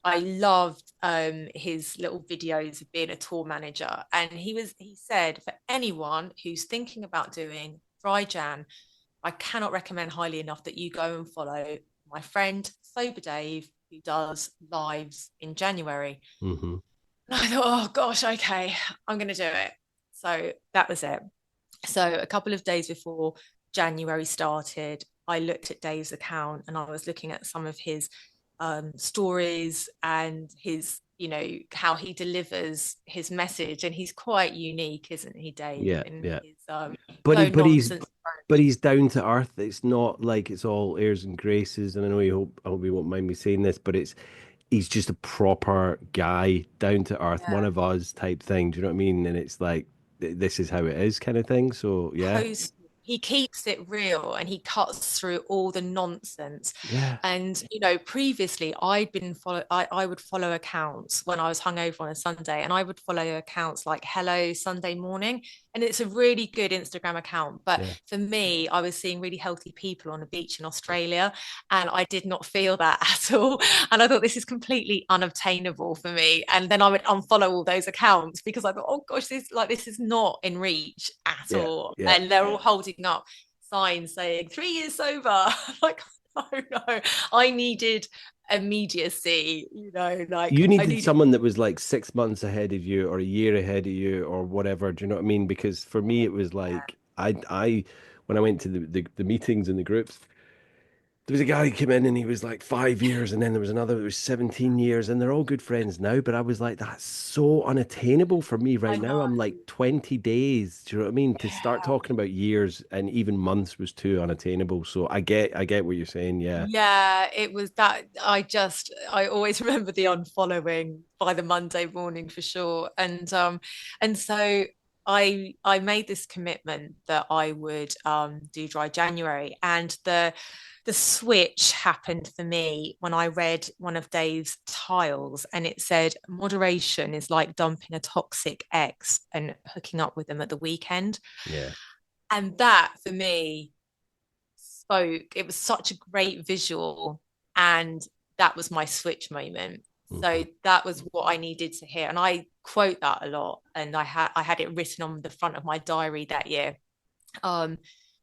I loved his little videos of being a tour manager. And he said, for anyone who's thinking about doing dry Jan, I cannot recommend highly enough that you go and follow my friend Sober Dave, who does lives in January. Hmm. And I thought, oh gosh, okay, I'm going to do it. So that was it. So a couple of days before January started, I looked at Dave's account and I was looking at some of his stories and his, how he delivers his message. And he's quite unique, isn't he, Dave, Yeah, in yeah. his But he, no but he's, nonsense but approach. he's down to earth. It's not like it's all airs and graces. And I hope you won't mind me saying this, but he's just a proper guy, down to earth, one Yeah. of us type thing. Do you know what I mean? And it's like this is how it is, kind of thing. So yeah, Post He keeps it real and he cuts through all the nonsense. yeah, And previously I would follow accounts when I was hungover on a Sunday, and I would follow accounts like Hello Sunday Morning, and it's a really good Instagram account. But yeah, for me, I was seeing really healthy people on a beach in Australia, and I did not feel that at all. And I thought, this is completely unobtainable for me. And then I would unfollow all those accounts because I thought, oh gosh, this is not in reach at yeah, all. yeah. And they're all holding up signs saying 3 years sober. Like, no, no, I needed immediacy, like You I needed needed. someone that was like 6 months ahead of you or a year ahead of you or whatever. Do you know what I mean? Because for me, it was like when I went to the meetings and the groups, there was a guy who came in and he was like 5 years, and then there was another that was 17 years, and they're all good friends now. But I was like, that's so unattainable for me right I now. know. I'm like 20 days. Do you know what I mean? To start Yeah. talking about years and even months was too unattainable. So I get what you're saying. Yeah. Yeah, it was that. I always remember the unfollowing by the Monday morning for sure. And so I made this commitment that I would do dry January. And the switch happened for me when I read one of Dave's tiles, and it said moderation is like dumping a toxic ex and hooking up with them at the weekend. Yeah. And that for me spoke. It was such a great visual, and that was my switch moment. Hmm. So that was what I needed to hear, and I quote that a lot. And I had it written on the front of my diary that year, um,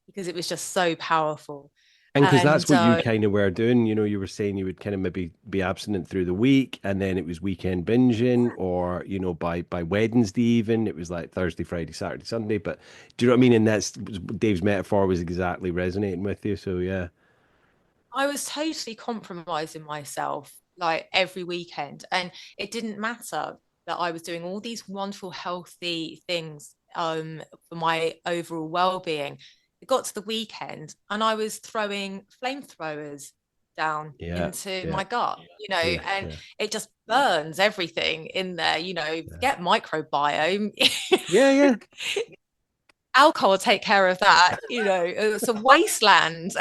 because it was just so powerful. And because that's And what you kind of were doing, you know, you were saying you would kind of maybe be abstinent through the week, and then it was weekend binging, or you know, by Wednesday even it was like Thursday, Friday, Saturday, Sunday. But do you know what I mean? And that's Dave's metaphor was exactly resonating with you. So yeah, I was totally compromising myself like every weekend. And it didn't matter that I was doing all these wonderful, healthy things for my overall well-being. It got to the weekend and I was throwing flamethrowers down yeah, into yeah, my gut, yeah, and yeah, it just burns everything in there, yeah, forget microbiome. yeah, yeah, Alcohol take care of that. It's a wasteland.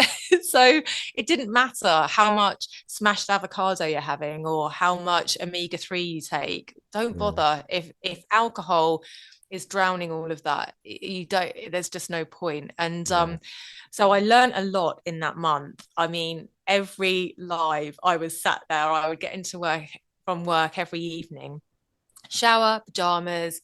So it didn't matter how much smashed avocado you're having or how much omega-3 you take. Don't yeah, bother. If alcohol is drowning all of that, you don't, there's just no point. And yeah. so I learned a lot in that month. I mean, every live I was sat there, I would get into work from work every evening, shower, pajamas,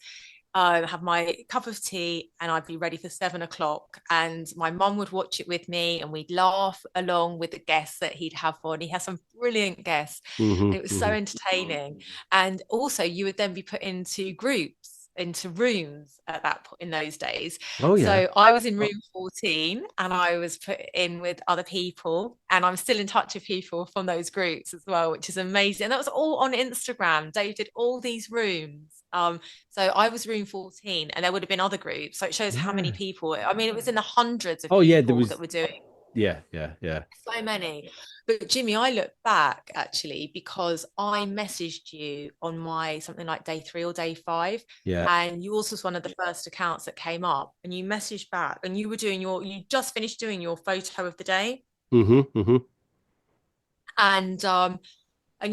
have my cup of tea, and I'd be ready for 7 o'clock. And my mum would watch it with me, and we'd laugh along with the guests that he'd have on. He has some brilliant guests, Mm-hmm. and it was so Mm-hmm. entertaining. And also, you would then be put into groups, into rooms at that in those days. Oh yeah. So I was in room 14, and I was put in with other people, and I'm still in touch with people from those groups as well, which is amazing. And that was all on Instagram. Dave did all these rooms. So I was room 14, and there would have been other groups. So it shows how many Yeah. people. I mean, it was in the hundreds of Oh yeah. There people that was. were doing Yeah. Yeah. Yeah. so many. But Jimmy, I look back actually because I messaged you on my something like day 3 or day 5. Yeah. And yours was one of the first accounts that came up. And you messaged back, and you just finished doing your photo of the day. Mm-hmm. Mm-hmm. And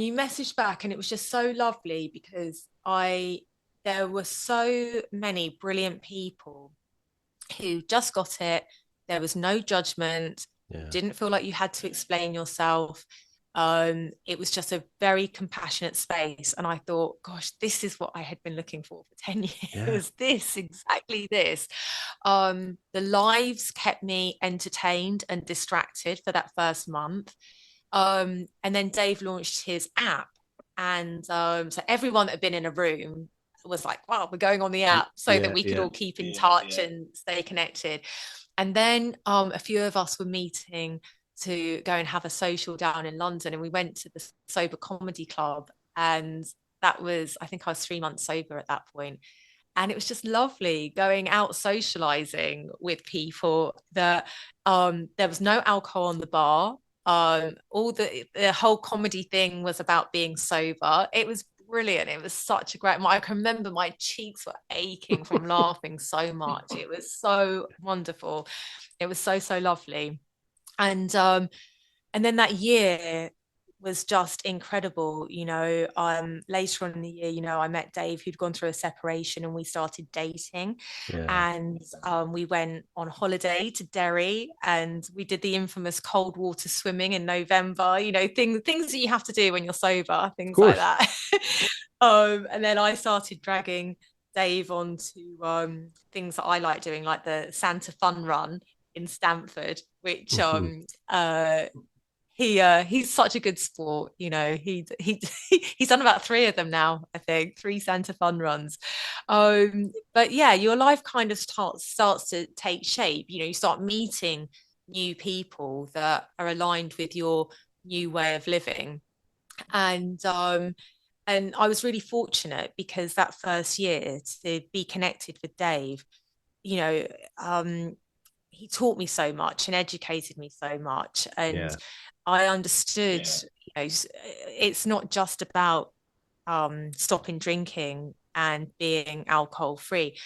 you messaged back, and it was just so lovely because I there were so many brilliant people who just got it. There was no judgment. You Yeah. didn't feel like you had to explain yourself. It was just a very compassionate space. And I thought, gosh, this is what I had been looking for 10 Yeah. years. This, exactly this. The lives kept me entertained and distracted for that first month. And then Dave launched his app. And so everyone that had been in a room was like, wow, we're going on the app so that Yeah. we could Yeah. all keep in touch and stay connected. And then a few of us were meeting to go and have a social down in London. And we went to the Sober Comedy Club. And that was, I think I was 3 months sober at that point. And it was just lovely going out socializing with people that there was no alcohol on the bar. All the whole comedy thing was about being sober. It was brilliant. It was such a great. I can remember my cheeks were aching from laughing so much. It was so wonderful. It was so lovely. And then that year was just incredible. Later on in the year, I met Dave, who'd gone through a separation, and we started dating. Yeah. And we went on holiday to Derry, and we did the infamous cold water swimming in November. Things that you have to do when you're sober, Of things like course. that. And then I started dragging Dave onto things that I like doing, like the Santa Fun Run in Stamford, which Mm-hmm. he's such a good sport. He's done about 3 of them now, I think, 3 Santa Fun runs. But yeah, your life kind of starts to take shape. You start meeting new people that are aligned with your new way of living. And I was really fortunate because that first year to be connected with Dave, you know, he taught me so much and educated me so much. And Yeah. I understood, it's not just about stopping drinking and being alcohol free.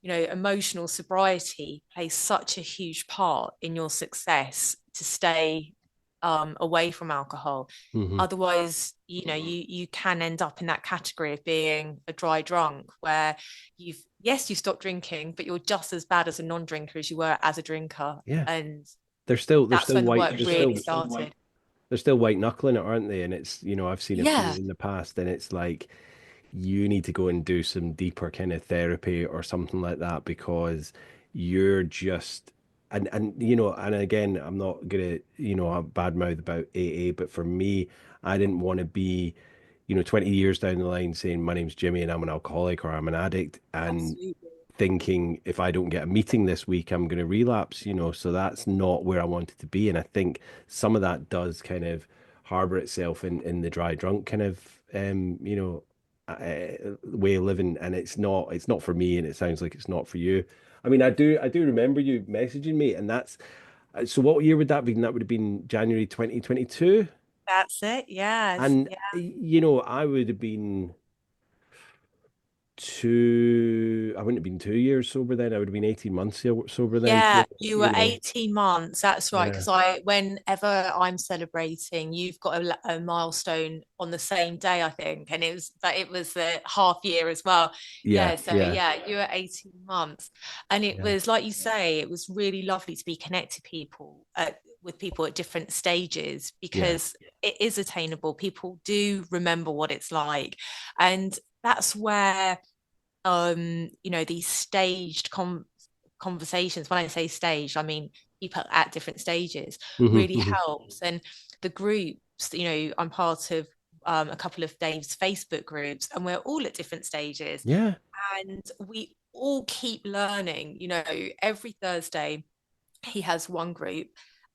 Emotional sobriety plays such a huge part in your success to stay away from alcohol. Mm-hmm. Otherwise, you can end up in that category of being a dry drunk where you stopped drinking, but you're just as bad as a non-drinker as you were as a drinker. Yeah. And They're that's still when the white. work really started. They're still white knuckling it, aren't they? And it's, I've seen a few Yeah, in the past, and it's like you need to go and do some deeper kind of therapy or something like that because you're just and and again, I'm not gonna, bad mouth about AA, but for me, I didn't want to be, 20 years down the line saying my name's Jimmy and I'm an alcoholic or I'm an addict and absolutely. thinking if I don't get a meeting this week, I'm going to relapse, so that's not where I wanted to be. And I think some of that does kind of harbor itself in the dry drunk kind of, way of living. And it's not for me. And it sounds like it's not for you. I mean, I do remember you messaging me and so what year would that be? That would have been January 2022. That's it. Yes. And, Yeah. I would have been I wouldn't have been 2 years sober then. I would have been 18 months sober then. Yeah, So, you were 18 months. That's right. yeah, Because whenever I'm celebrating, you've got a milestone on the same day, I think. And it was the half year as well. yeah, Yeah. So yeah, yeah, you were 18 months. And it yeah, was, like you say, it was really lovely to be connected with people at different stages yeah, because it is attainable. People do remember what it's like. And that's where these staged conversations. When I say staged, I mean people at different stages, Hmm. really Hmm. helps. And the groups, I'm part of a couple of Dave's Facebook groups, and we're all at different stages. Yeah. And we all keep learning. Every Thursday he has one group,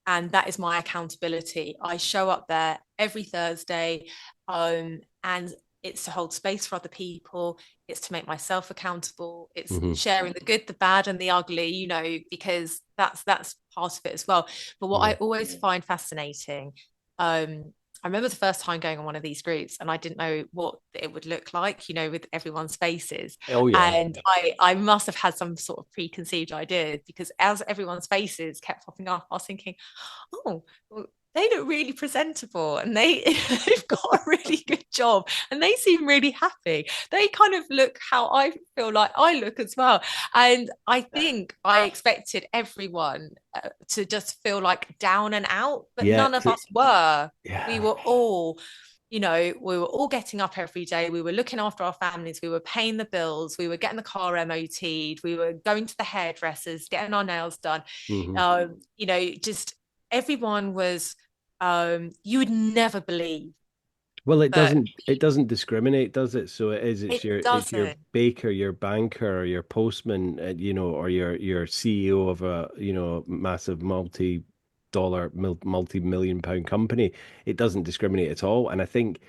and that is my accountability. I show up there every Thursday, and it's to hold space for other people. It's to make myself accountable. It's Hmm. sharing the good, the bad, and the ugly, because that's part of it as well. But what I Yeah. always find fascinating, I remember the first time going on one of these groups, and I didn't know what it would look like, with everyone's faces. Oh yeah. And I must have had some sort of preconceived ideas, because as everyone's faces kept popping up, I was thinking, oh, well, they look really presentable, and they've got a really good job, and they seem really happy. They kind of look how I feel like I look as well. And I think I expected everyone to just feel like down and out, but Yeah. none of us were. We Yeah. were all we were all getting up every day. We were looking after our families. We were paying the bills. We were getting the car MOT'd. We were going to the hairdressers, getting our nails done. Hmm. Just everyone was, you would never believe Well, it that doesn't discriminate, does it? So it's it your doesn't. baker, your banker, or your postman, or your CEO of a, massive multi-million pound company. It doesn't discriminate at all. And I think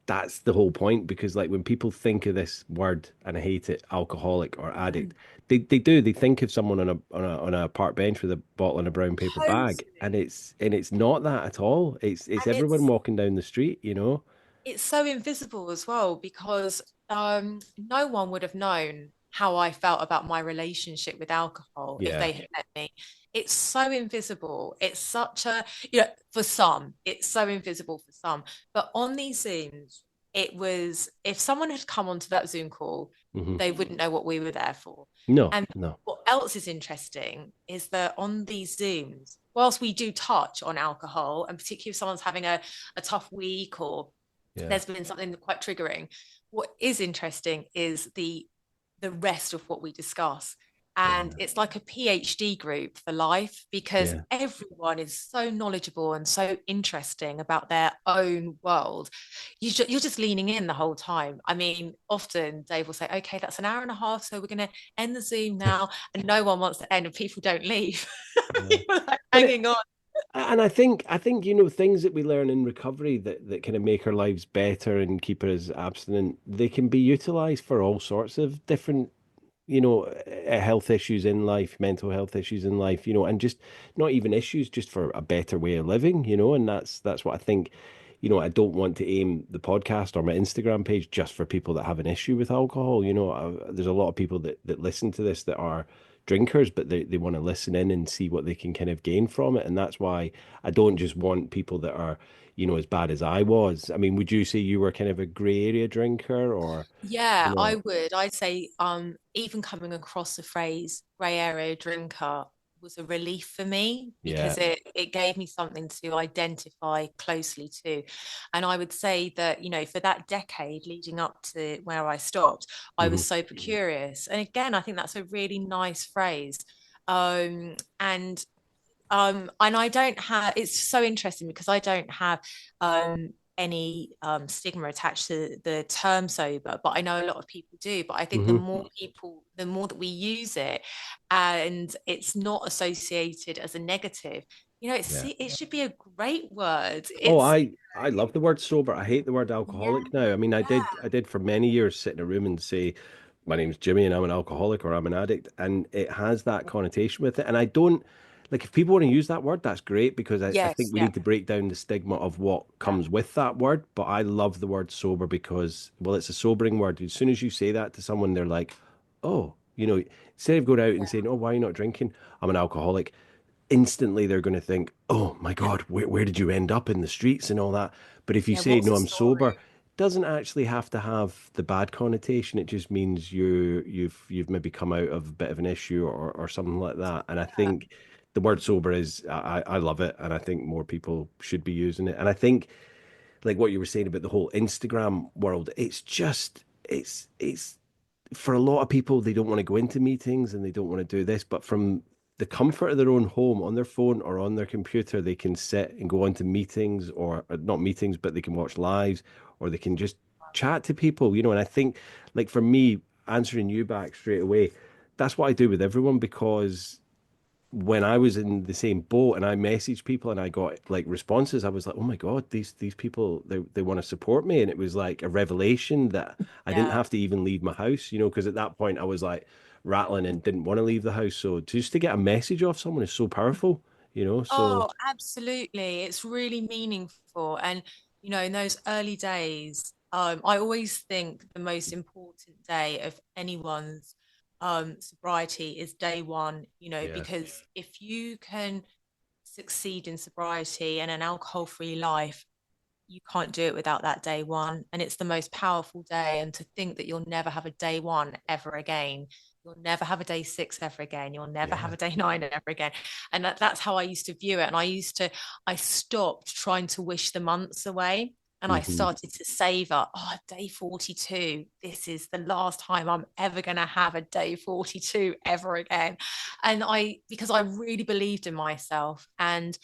that's the whole point, because like when people think of this word, and I hate it, alcoholic or addict, they think of someone on a park bench with a bottle and a brown paper bag, and Totally. it's not that at all. It's And everyone it's walking down the street. it's so invisible as well, because no one would have known how I felt about my relationship with alcohol if Yeah. they had met me. It's so invisible. It's such a, for some, it's so invisible for some. But on these Zooms, it was, if someone had come onto that Zoom call, Hmm. they wouldn't know what we were there for. No, And no. what else is interesting is that on these Zooms, whilst we do touch on alcohol, and particularly if someone's having a tough week, or Yeah. there's been something quite triggering. What is interesting is the rest of what we discuss. And Yeah. it's like a PhD group for life, because Yeah. everyone is so knowledgeable and so interesting about their own world. You're just leaning in the whole time. I mean, often Dave will say, okay, that's an hour and a half, so we're going to end the Zoom now. And no one wants to end, and people don't leave. No. People are like And it, hanging on. and I think things that we learn in recovery that kind of make our lives better and keep us abstinent, they can be utilized for all sorts of different health issues in life, mental health issues in life, and just not even issues, just for a better way of living, and that's what I think. I don't want to aim the podcast or my Instagram page just for people that have an issue with alcohol. There's a lot of people that listen to this that are drinkers, but they want to listen in and see what they can kind of gain from it. And that's why I don't just want people that are, as bad as I was. I mean, would you say you were kind of a gray area drinker, or, you Yeah, I know, would. I'd say even coming across the phrase grey area drinker was a relief for me, yeah. because it gave me something to identify closely to. And I would say that, for that decade leading up to where I stopped, I Hmm. was super curious. And again, I think that's a really nice phrase. And I don't have, it's so interesting, because I don't have any stigma attached to the term sober, but I know a lot of people do. But I think Hmm. the more that we use it, and it's not associated as a negative, Yeah. it should be a great word. Oh, It's, I love the word sober. I hate the word yeah, alcoholic now. I mean, I did for many years sit in a room and say, my name's Jimmy and I'm an alcoholic or I'm an addict, and it has that connotation with it. And I don't like, if people want to use that word, that's great, because I yes, think we yeah, need to break down the stigma of what comes with that word. But I love the word sober because, well, it's a sobering word. As soon as you say that to someone, they're like, oh, instead of going out and saying, oh, why are you not drinking? I'm an alcoholic, instantly they're going to think, oh my God, where did you end up in the streets and all that? But if you yeah. say, What's no, the I'm sober, story? it doesn't actually have to have the bad connotation. It just means you've maybe come out of a bit of an issue, or something like that. And I think the word sober is, I love it. And I think more people should be using it. And I think, like what you were saying about the whole Instagram world, it's just, it's for a lot of people, they don't want to go into meetings and they don't want to do this, but from the comfort of their own home on their phone or on their computer, they can sit and go on to meetings or not meetings, but they can watch lives or they can just chat to people, you know. And I think, like, for me, answering you back straight away, that's what I do with everyone because when I was in the same boat and I messaged people and I got like responses, I was like, oh my God, these people they want to support me. And it was like a revelation that I didn't Yeah. have to even leave my house, you know, because at that point I was like rattling and didn't want to leave the house. So just to get a message off someone is so powerful, you know. So Oh, absolutely. It's really meaningful. And, in those early days, I always think the most important day of anyone's sobriety is day one, yeah, because if you can succeed in sobriety and an alcohol-free life, you can't do it without that day one. And it's the most powerful day. And to think that you'll never have a day one ever again. You'll never have a day six ever again. You'll never have yeah, a day nine ever again. And that's how I used to view it. And I stopped trying to wish the months away. And I hmm, started to savor, day 42. This is the last time I'm ever going to have a day 42 ever again. Because I really believed in myself. And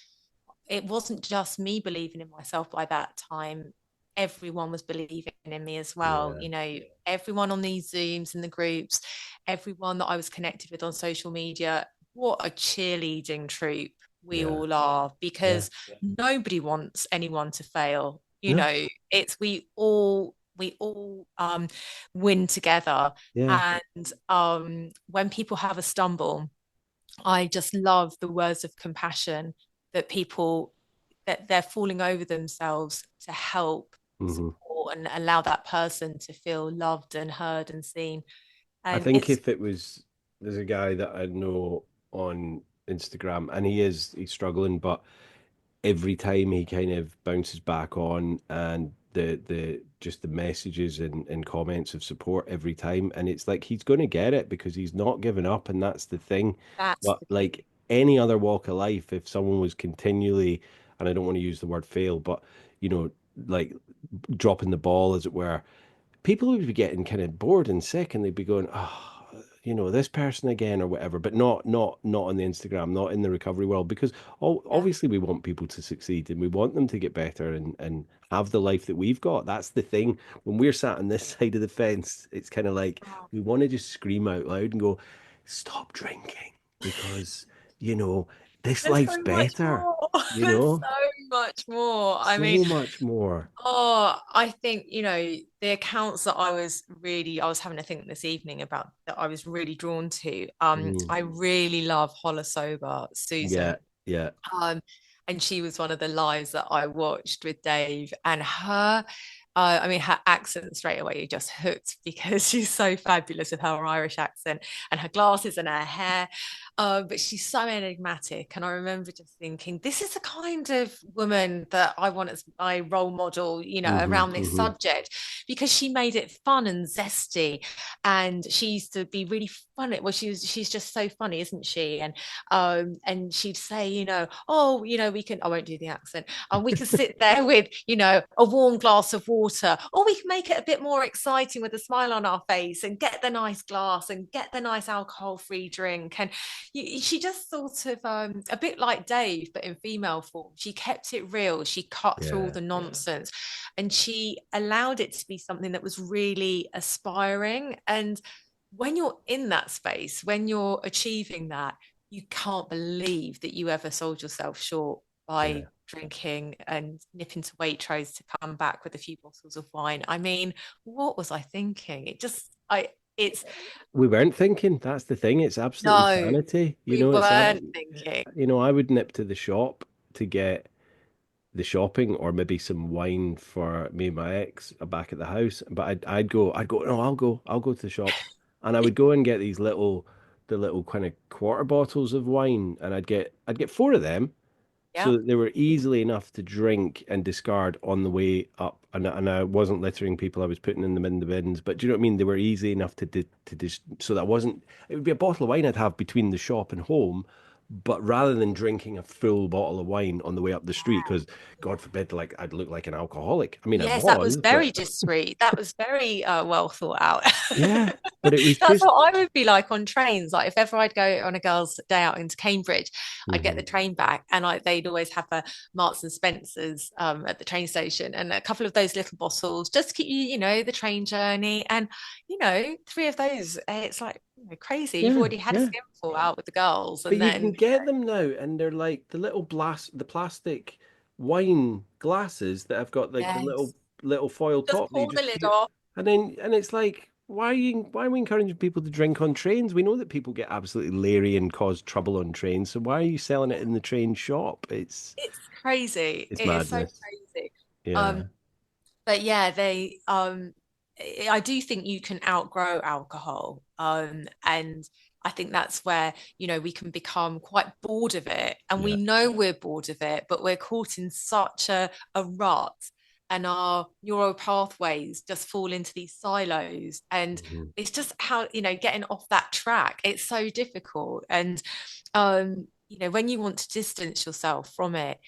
it wasn't just me believing in myself by that time. Everyone was believing in me as well. yeah, Everyone on these Zooms and the groups, everyone that I was connected with on social media, what a cheerleading troop we yeah, all are, yeah. because nobody wants anyone to fail. No, It's we all win together. yeah. And when people have a stumble, I just love the words of compassion that people that they're falling over themselves to help Hmm. support and allow that person to feel loved and heard and seen. I And think it's if it was, there's a guy that I know on Instagram and he's struggling, but every time he kind of bounces back on and the just the messages and comments of support every time and it's like he's going to get it because he's not giving up and that's the thing. that's But the like key. any other walk of life, if someone was continually, and I don't want to use the word fail, but you know, like dropping the ball as it were, people would be getting kind of bored and sick and they'd be going, oh, you know, this person again or whatever, but not on the Instagram, not in the recovery world, because Yeah. obviously we want people to succeed and we want them to get better and have the life that we've got. That's the thing. When we're sat on this side of the fence, it's kind of like Oh, we want to just scream out loud and go, stop drinking because, you know, this there's so life's much better, more. you There's know, so much more. I mean, so much more. I think, the accounts that I was having to think this evening about that I was really drawn to. Mm, I really love Holla Sober, yeah, Susan. yeah. Um, and she was one of the lives that I watched with Dave, and her accent straight away just hooked because she's so fabulous with her Irish accent and her glasses and her hair. But she's so enigmatic. And I remember just thinking, this is the kind of woman that I want as my role model, Hmm, around this hmm. subject, because she made it fun and zesty. And she used to be really funny. Well, she's just so funny, isn't she? And she'd say, oh, we can, I won't do the accent, and we can sit there with, a warm glass of water, or we can make it a bit more exciting with a smile on our face and get the nice glass and get the nice alcohol-free drink. And she just sort of, a bit like Dave, but in female form. She kept it real. She cut through all Yeah, the nonsense, and she allowed it to be something that was really aspiring. And when you're in that space, when you're achieving that, you can't believe that you ever sold yourself short by yeah. drinking and nipping to Waitrose to come back with a few bottles of wine. I mean, what was I thinking? It's We weren't thinking. That's the thing. It's absolute no, insanity. You we know, weren't thinking. you know, I would nip to the shop to get the shopping or maybe some wine for me and my ex back at the house. But I'd go, no, I'll go to the shop. And I would go and get the little kind of quarter bottles of wine and I'd get four of them so Yeah, that they were easily enough to drink and discard on the way up. And I wasn't littering people. I was putting them in the bins. But do you know what I mean? They were easy enough to just so that I wasn't. It would be a bottle of wine I'd have between the shop and home, But rather than drinking a full bottle of wine on the way up the street, because God forbid, like I'd look like an alcoholic. I mean, I Yes, that was was, very but discreet. That was very well thought out. yeah, but it was That's just. what I would be like on trains. Like if ever I'd go on a girls' day out into Cambridge, I'd get the Mhm. train back, and they'd always have a Marks and Spencers at the train station, and a couple of those little bottles just to keep you, the train journey. And three of those, it's like crazy. You've Yeah, already had a yeah. skinful out with the girls, But and you can then get them now, and they're like the plastic wine glasses that have got like the yes, little foil just top that you pull the just lid put, off. and it's like, why are we encouraging people to drink on trains? We know that people get absolutely leery and cause trouble on trains, so why are you selling it in the train shop? It's crazy. It's It is so madness. crazy. Um, Yeah. but yeah, I do think you can outgrow alcohol. And I think that's where, we can become quite bored of it. And we Yeah. know we're bored of it, but we're caught in such a rut, and our neural pathways just fall into these silos. And Mhm. it's just how, getting off that track, it's so difficult. And when you want to distance yourself from it,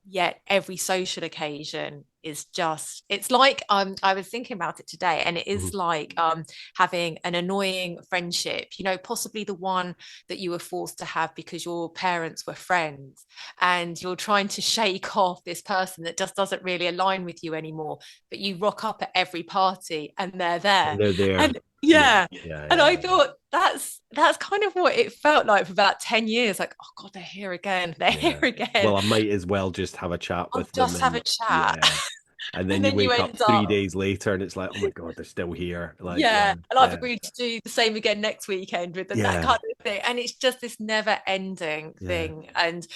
yet every social occasion is just, it's like, I was thinking about it today, and it Mhm. is like having an annoying friendship, possibly the one that you were forced to have because your parents were friends, and you're trying to shake off this person that just doesn't really align with you anymore, but you rock up at every party and they're there. And they're there. And Yeah. yeah, Yeah. and Yeah. I Yeah. thought that's kind of what it felt like for about 10 years. Like, oh God, they're here again. They're here Yeah. again. Well, I might as well just have a chat I'll with them just have a and chat. yeah. And then And you then you wake up end three up, days later and it's like, oh my God, they're still here. Like, yeah. yeah, And I've yeah, agreed to do the same again next weekend with them, that yeah, kind of thing. And it's just this never ending yeah. thing. And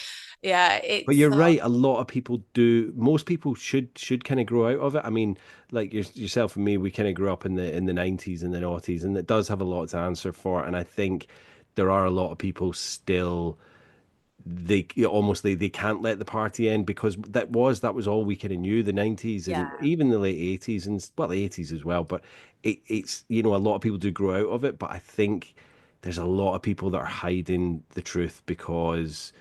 yeah, But it's you're right. A lot of people do. Most people should kind of grow out of it. I mean, like yourself and me, we kind of grew up in the '90s and the noughties, and it does have a lot to answer for. And I think there are a lot of people still almost they can't let the party end because that was all we kind of knew, the 90s yeah, and even the late 80s and well the 80s as well, but it's a lot of people do grow out of it, but I think there's a lot of people that are hiding the truth because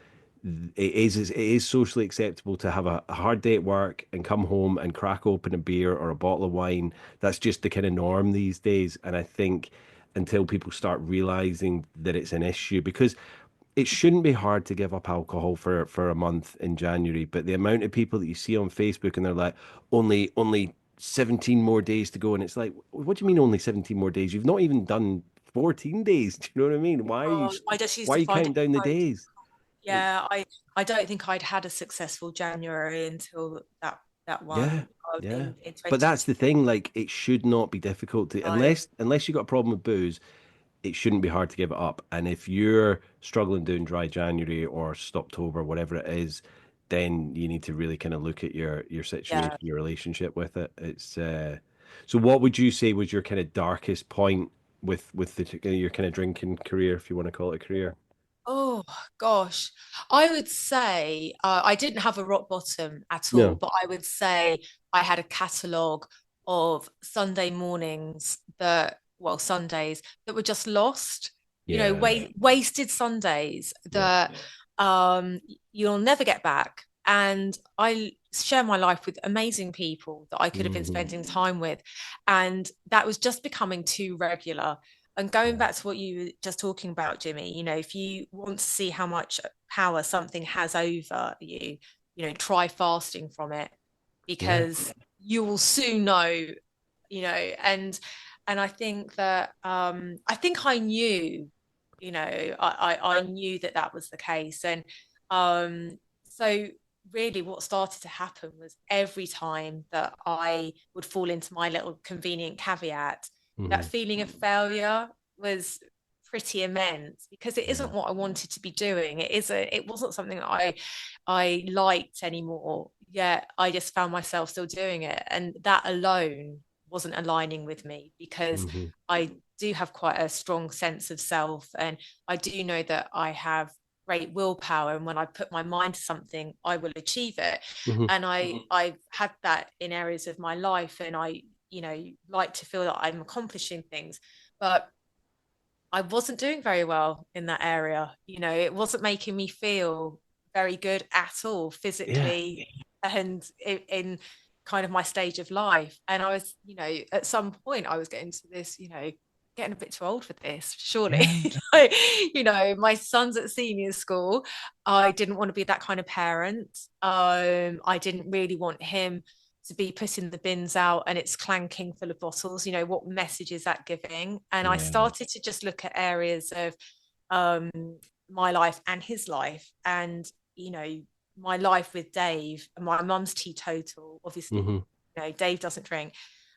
it is socially acceptable to have a hard day at work and come home and crack open a beer or a bottle of wine. That's just the kind of norm these days, and I think until people start realizing that it's an issue, because it shouldn't be hard to give up alcohol for a month in January, but the amount of people that you see on Facebook and they're like, only 17 more days to go, and it's like, what do you mean only 17 more days? You've not even done 14 days. Do you know what I mean? I just used Why are to you find counting it down the so, days? It, yeah, I don't think I'd had a successful January until that yeah, one yeah. in But that's 2020. the thing, like it should not be difficult to unless you got a problem with booze, it shouldn't be hard to give it up. And if you're struggling doing dry January or Stoptober, whatever it is, then you need to really kind of look at your situation, Yeah. your relationship with it. It's so. What would you say was your kind of darkest point with your kind of drinking career, if you want to call it a career? Oh gosh, I would say I didn't have a rock bottom at all, No. but I would say I had a catalogue of Sunday mornings Sundays that were just lost. Yeah. Wasted Sundays Yeah. that um, you'll never get back. And I share my life with amazing people that I could have been Hmm. spending time with, and that was just becoming too regular. And going Yeah. back to what you were just talking about, Jimmy, if you want to see how much power something has over you, try fasting from it, Yeah. because you will soon know, and I think that I think I knew, I knew that that was the case. And so really what started to happen was every time that I would fall into my little convenient caveat, that Hmm. feeling of failure was pretty immense, because it Yeah. isn't what I wanted to be doing. It wasn't something that I liked anymore. Yet I just found myself still doing it. And that alone wasn't aligning with me, because Hmm. I do have quite a strong sense of self, and I do know that I have great willpower, and when I put my mind to something I will achieve it. Hmm. And I've had that in areas of my life, and I like to feel that I'm accomplishing things. But I wasn't doing very well in that area. It wasn't making me feel very good at all Yeah, physically and in kind of my stage of life. And I was, at some point I was getting to this, getting a bit too old for this, surely. yeah, Like, my son's at senior school. I didn't want to be that kind of parent. I didn't really want him to be putting the bins out and it's clanking full of bottles. What message is that giving? And I yeah. started to just look at areas of um, my life and his life. And, my life with Dave, my mum's teetotal, obviously, Hmm. Dave doesn't drink.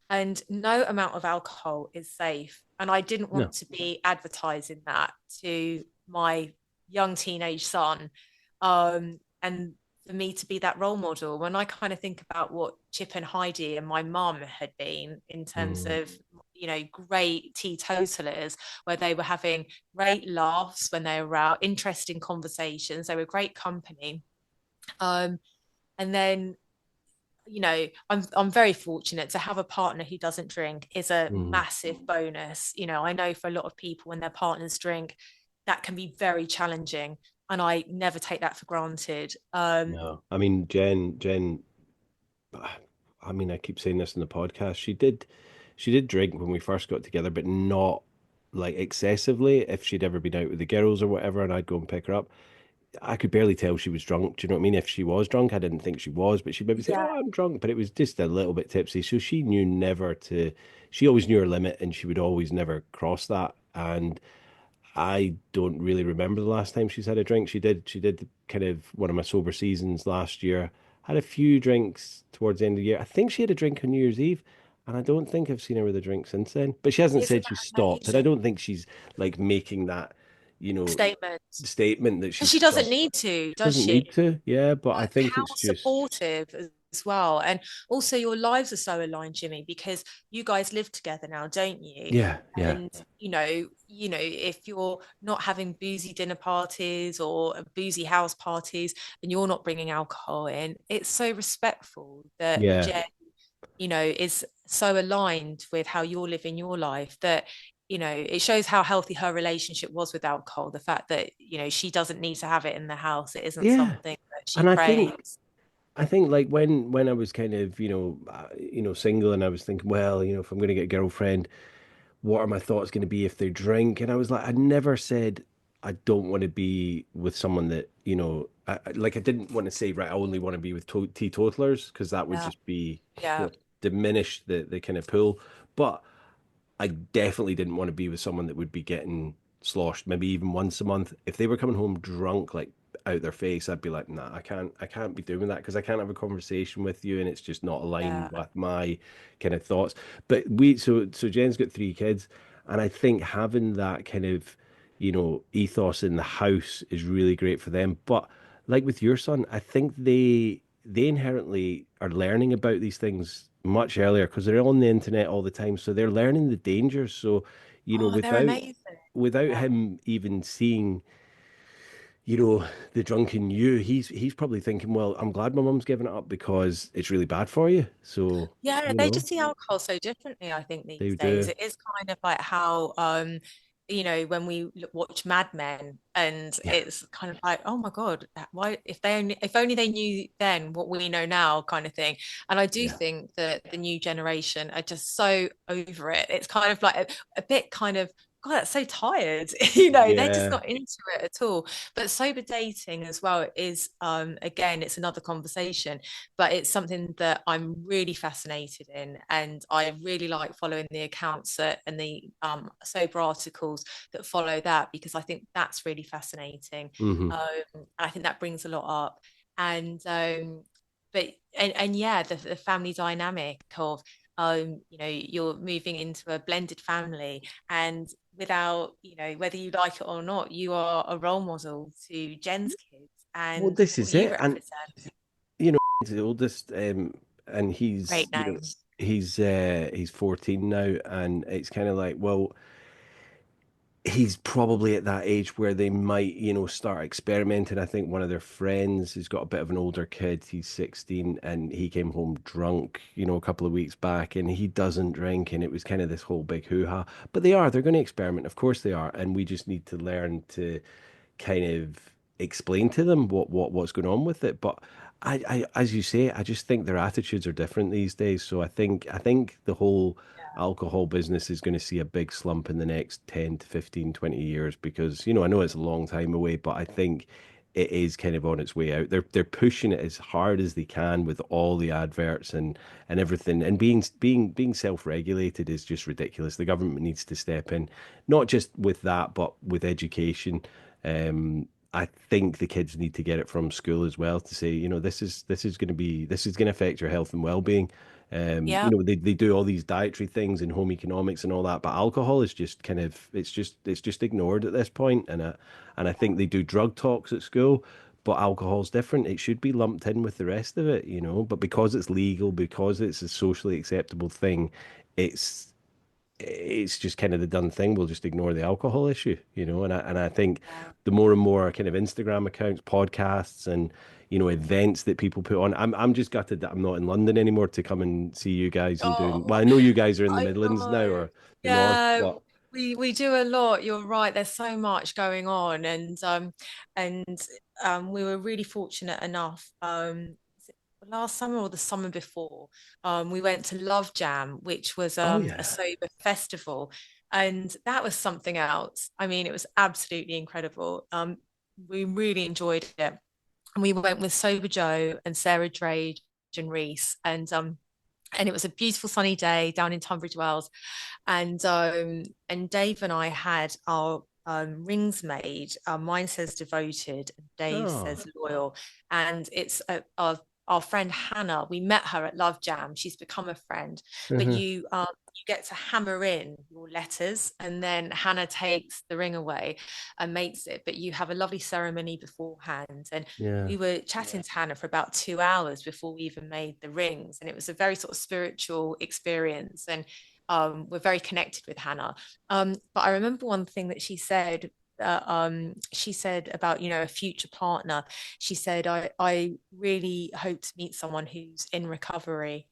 And no amount of alcohol is safe. And I didn't want No. to be advertising that to my young teenage son. And for me to be that role model, when I kind of think about what Chip and Heidi and my mum had been in terms Mm. of, great teetotalers, where they were having great laughs when they were out, interesting conversations, they were great company. Um, and then I'm very fortunate to have a partner who doesn't drink is a Mm. massive bonus. I know for a lot of people when their partners drink, that can be very challenging, and I never take that for granted. No, I mean, Jen, I mean, I keep saying this in the podcast. She did drink when we first got together, but not like excessively. If she'd ever been out with the girls or whatever, and I'd go and pick her up, I could barely tell she was drunk. Do you know what I mean? If she was drunk, I didn't think she was, but she'd maybe say, Yeah, "Oh, I'm drunk," but it was just a little bit tipsy. So she knew never to. She always knew her limit, and she would always never cross that. And I don't really remember the last time she's had a drink. She did kind of one of my sober seasons last year. Had a few drinks towards the end of the year. I think she had a drink on New Year's Eve, and I don't think I've seen her with a drink since then. But she hasn't isn't said she that stopped, and I amazing don't think she's like making that, you know, statement? statement that Because she's she doesn't stopped. need to, does Doesn't she? need to, yeah, but I But think how it's just, supportive as well. And also your lives are so aligned, Jimmy, because you guys live together now, don't you? yeah, yeah, And if you're not having boozy dinner parties or boozy house parties and you're not bringing alcohol in, it's so respectful that yeah, Jen, is so aligned with how you're living your life that it shows how healthy her relationship was with alcohol. The fact that, she doesn't need to have it in the house. It isn't yeah. something that she And craves. I think like when I was kind of, single and I was thinking, well, if I'm going to get a girlfriend, what are my thoughts going to be if they drink? And I was like, I never said I don't want to be with someone that, like I didn't want to say, right, I only want to be with teetotalers because that would Yeah. just be, Yeah. diminish the kind of pool. But I definitely didn't want to be with someone that would be getting sloshed, maybe even once a month. If they were coming home drunk, like out their face, I'd be like, nah, I can't be doing that because I can't have a conversation with you, and it's just not aligned Yeah. with my kind of thoughts. But so Jen's got 3 kids, and I think having that kind of, ethos in the house is really great for them. But like with your son, I think they inherently are learning about these things much earlier because they're on the internet all the time. So they're learning the dangers. So, Oh, they're without amazing. Yeah. him even seeing, the drunken you, he's probably thinking, well, I'm glad my mum's giving it up because it's really bad for you. So, Yeah, they just see alcohol so differently, I think, they these days. do. It is kind of like how, when we watch Mad Men, and Yeah. it's kind of like, oh my God, why, if only they knew then what we know now, kind of thing. And I do Yeah. think that the new generation are just so over it. It's kind of like a bit kind of, God, that's so tired. They're just Yeah. not into it at all. But sober dating as well is, again, it's another conversation, but it's something that I'm really fascinated in, and I really like following the accounts and the sober articles that follow that, because I think that's really fascinating. Hmm. And I think that brings a lot up. And but and yeah, the family dynamic of you're moving into a blended family, and without, whether you like it or not, you are a role model to Jen's kids Well, and this what is you it. And, represent. he's the oldest, and he's, Great name. he's 14 now, and it's kind of like, well, he's probably at that age where they might, start experimenting. I think one of their friends has got a bit of an older kid. He's 16 and he came home drunk, a couple of weeks back, and he doesn't drink. And it was kind of this whole big hoo-ha. But they're going to experiment. Of course they are. And we just need to learn to kind of explain to them what's going on with it. But as you say, I just think their attitudes are different these days. So I think the whole alcohol business is going to see a big slump in the next 10 to 15, 20 years because, I know it's a long time away, but I think it is kind of on its way out. They're pushing it as hard as they can with all the adverts and everything. And being self-regulated is just ridiculous. The government needs to step in, not just with that, but with education. I think the kids need to get it from school as well to say, this is going to affect your health and well-being. Yeah. They do all these dietary things and home economics and all that, but alcohol is just it's just ignored at this point. And I think they do drug talks at school, but alcohol's different. It should be lumped in with the rest of it. But because it's legal, because it's a socially acceptable thing, it's it's just kind of the done thing. We'll just ignore the alcohol issue. And I think the more and more kind of Instagram accounts, podcasts, and events that people put on. I'm just gutted that I'm not in London anymore to come and see you guys and doing. Well, Oh, I know you guys are in the I Midlands now know. or the north, Yeah, but we do a lot. You're right. There's so much going on, and we were really fortunate enough. Was it last summer or the summer before, we went to Love Jam, which was oh a yeah, sober festival, and that was something else. I mean, it was absolutely incredible. We really enjoyed it. And we went with Sober Joe and Sarah Drake and Reese, and it was a beautiful sunny day down in Tunbridge Wells, and Dave and I had our rings made. Mine says devoted, and Dave oh, says loyal, and it's our friend Hannah. We met her at Love Jam. She's become a friend, but uh-huh. you get to hammer in your letters, and then Hannah takes the ring away and makes it. But you have a lovely ceremony beforehand, and Yeah, we were chatting to Hannah for about 2 hours before we even made the rings, and it was a very sort of spiritual experience. And we're very connected with Hannah. But I remember one thing that she said about a future partner. She said, I really hope to meet someone who's in recovery.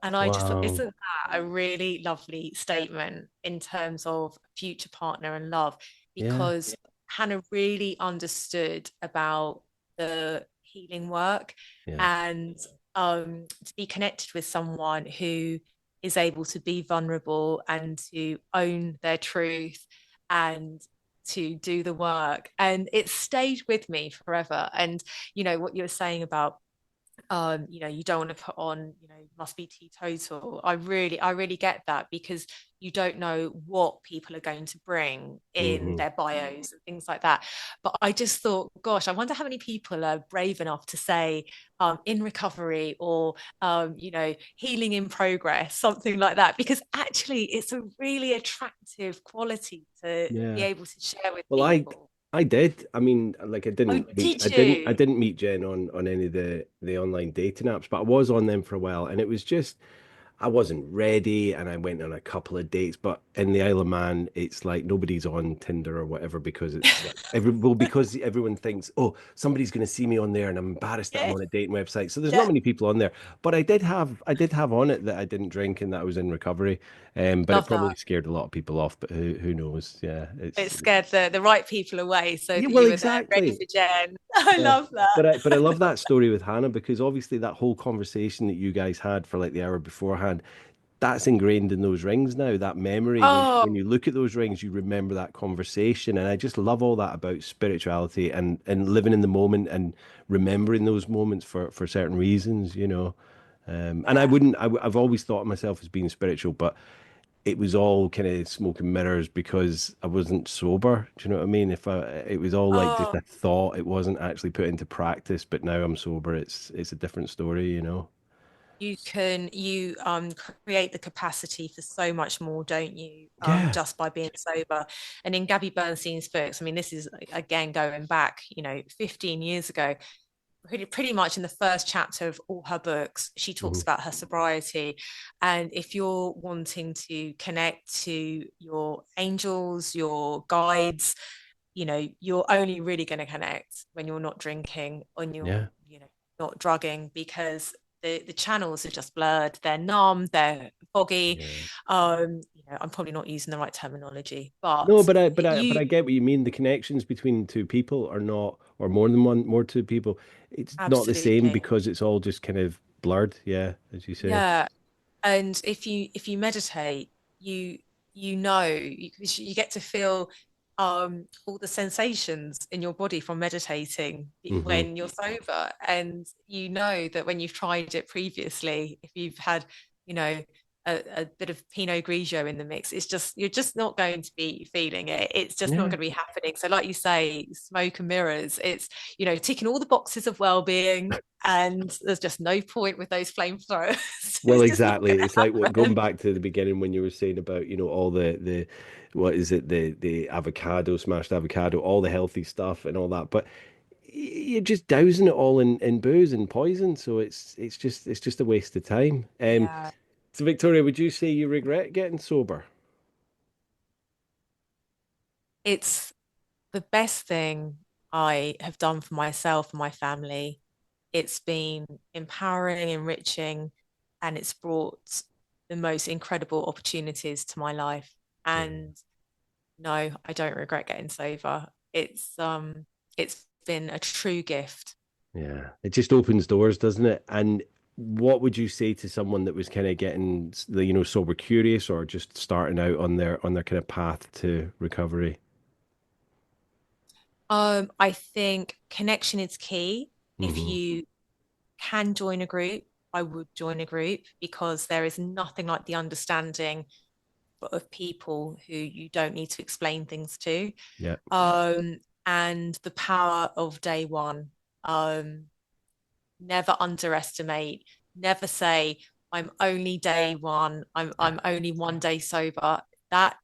And I just thought, wow, isn't that a really lovely statement in terms of future partner and love? yeah, Because Hannah really understood about the healing work, yeah, and to be connected with someone who is able to be vulnerable and to own their truth and to do the work. And it stayed with me forever. And what you were saying about you don't want to put on, must be teetotal. I really get that, because you don't know what people are going to bring in hmm their bios and things like that. But I just thought, gosh, I wonder how many people are brave enough to say in recovery, or healing in progress, something like that, because actually it's a really attractive quality to be yeah. able to share with Well, I people. I did. I mean, like I Oh, didn't meet did I didn't I you? didn't meet Jen on any of the online dating apps, but I was on them for a while, and it was just I wasn't ready, and I went on a couple of dates. But in the Isle of Man, it's like nobody's on Tinder or whatever because it's like because everyone thinks, oh, somebody's going to see me on there, and I'm embarrassed that I'm Yeah, on a dating website. So there's not yeah, many people on there. But I did have on it that I didn't drink and that I was in recovery. But it love probably that. scared a lot of people off. But who knows? Yeah, It it's scared the right people away so yeah. that Well, you were there ready exactly. for Jen. I Yeah. love that. But I love that story with Hannah because obviously that whole conversation that you guys had for like the hour beforehand, that's ingrained in those rings now. That memory, when Oh, you look at those rings, you remember that conversation. And I just love all that about spirituality and living in the moment and remembering those moments for certain reasons. And I yeah. wouldn't, I've always thought of myself as being spiritual, but it was all kind of smoke and mirrors because I wasn't sober. Do you know what I mean? It was all like just Oh, a thought. It wasn't actually put into practice. But now I'm sober. It's a different story. you create the capacity for so much more, don't you? Yeah. Just by being sober. And in Gabby Bernstein's books, I mean, this is again going back, 15 years ago. pretty much in the first chapter of all her books, she talks Hmm. about her sobriety. And if you're wanting to connect to your angels, your guides, you're only really going to connect when you're not drinking, when you're, Yeah, not drugging, because the channels are just blurred, they're numb, they're foggy. yeah. I'm probably not using the right terminology, No, but but I you get what you mean. The connections between two people are not, or more than one, more two people. It's not the same absolutely, because it's all just kind of blurred. Yeah, as you say. yeah. And if you meditate, you you get to feel all the sensations in your body from meditating Hmm. when you're sober. And you know that when you've tried it previously, if you've had, you know, a bit of Pinot Grigio in the mix, you're just not going to be feeling it. It's just not Yeah. going to be happening. So, like you say, smoke and mirrors, it's, ticking all the boxes of well-being, and there's just no point with those flamethrowers. Well, It's just not exactly. going to It's like what going happen. back to the beginning when you were saying about, all the what is it, the avocado, smashed avocado, all the healthy stuff and all that. But you're just dousing it all in booze and poison, so it's just a waste of time. Yeah, So Victoria, would you say you regret getting sober? it's the best thing I have done for myself and my family. It's been empowering, enriching, and it's brought the most incredible opportunities to my life. Yeah. And no, I don't regret getting sober. It's been a true gift. Yeah, it just opens doors, doesn't it? And what would you say to someone that was kind of getting sober curious or just starting out on their kind of path to recovery? I think connection is key. If Hmm. you can join a group, I would join a group, because there is nothing like the understanding of people who you don't need to explain things to. Yeah. Um, and the power of day one. Um, Never underestimate, never say, I'm only day one, I'm only one day sober. That,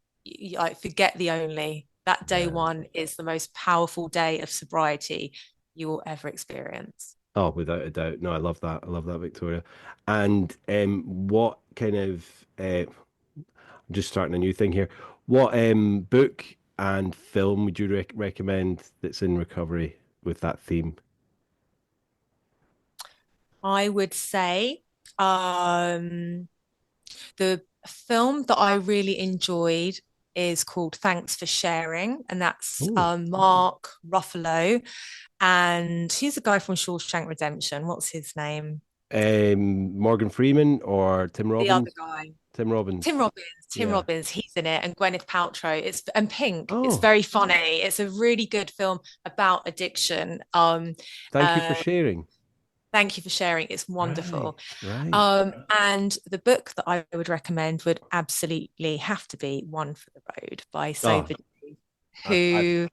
like, forget the only. That day Yeah. one is the most powerful day of sobriety you will ever experience. Oh, without a doubt. No, I love that. I love that, Victoria. And what kind of I'm just starting a new thing here. What book and film would you recommend that's in recovery with that theme? I would say the film that I really enjoyed is called Thanks for Sharing, and that's Oh, Mark Ruffalo, and he's a guy from Shawshank Redemption. What's his name? Morgan Freeman or Tim The other Robbins? guy. Tim Tim Robbins. Robbins. Tim Yeah. Robbins, he's in it, and Gwyneth Paltrow. And Pink. It's Oh, very funny. It's a really good film about addiction. thank you for Uh, sharing. Thank you for sharing. It's Right, wonderful. right. And the book that I would recommend would absolutely have to be One for the Road by Oh, Sober Dave, I've who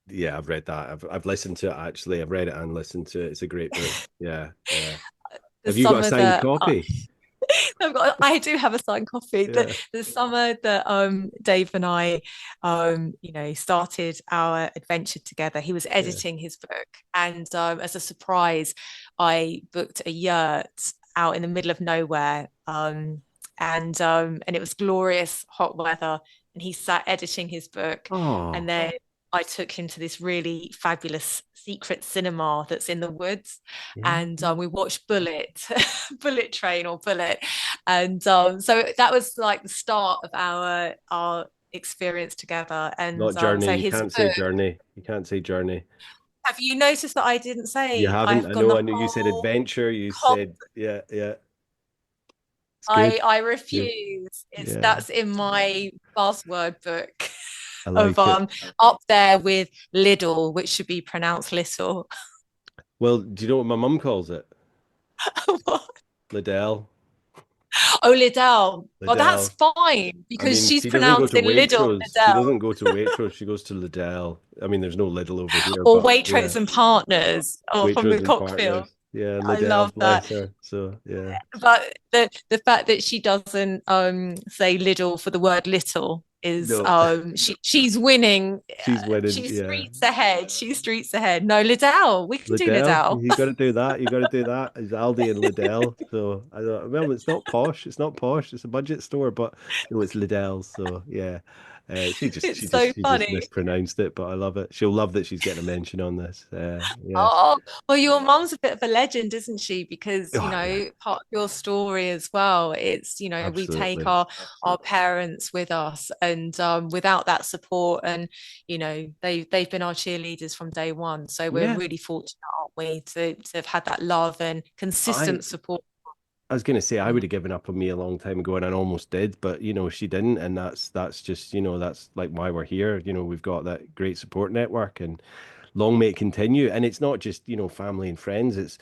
yeah, I've read that. I've listened to it actually. I've read it and listened to it. It's a great book. Yeah, yeah. the Have you got a summer signed that copy? I do have a signed copy. The, Yeah, the summer that Dave and I started our adventure together, he was yeah, editing his book, and as a surprise, I booked a yurt out in the middle of nowhere. And it was glorious hot weather, and he sat editing his book. And Oh, then I took him to this really fabulous secret cinema that's in the woods, yeah. and we watched Bullet, Bullet Train or Bullet, and so that was like the start of our experience together. And Not journey. so You his can't say book. journey. You can't say journey. Have you noticed that I didn't You say haven't. I've I gone know. the I know. You said whole adventure. You con? said yeah, yeah. It's good. I Good. refuse. It's Yeah, That's in my buzzword book I of like it. up there with Lidl, which should be pronounced little. Well, do you know what my mum calls it? Liddell. Oh, Liddell. Well, that's Liddell. fine I because mean, she's she doesn't go to pronouncing Lidl Waitrose. She Liddell. doesn't go to Waitrose. She goes to Liddell. I mean, there's no Lidl over here, Or but yeah, Waitrose and Partners, or from the Waitrose and Cockfield. partners. Yeah, I Liddell, love that. bless her. So yeah. But the fact that she doesn't say Lidl for the word little is No, she's winning. she's winning. She's Yeah. streets ahead. She's streets ahead. No, Liddell, we can do Liddell, Liddell. you got to do that. You got to do that. It's Aldi and Liddell. So I don't. Well, it's not posh. It's not posh. It's a budget store, but no, it's Liddell. So yeah, It's so she just funny. mispronounced it, but I love it. She'll love that she's getting a mention on this. Yeah. Oh, well, your mom's a bit of a legend, isn't she? Because, Oh yeah. part of your story as well, it's, we take Absolutely. our parents with us, and without that support, and they've been our cheerleaders from day one. So we're Yeah. really fortunate, aren't we, to have had that love and I consistent support. I was gonna say I would Mm. have given up on me a long time ago, and I almost did, but she didn't, and that's just that's like why we're here. We've got that great support network, and long may it continue. And it's not just family and friends. It's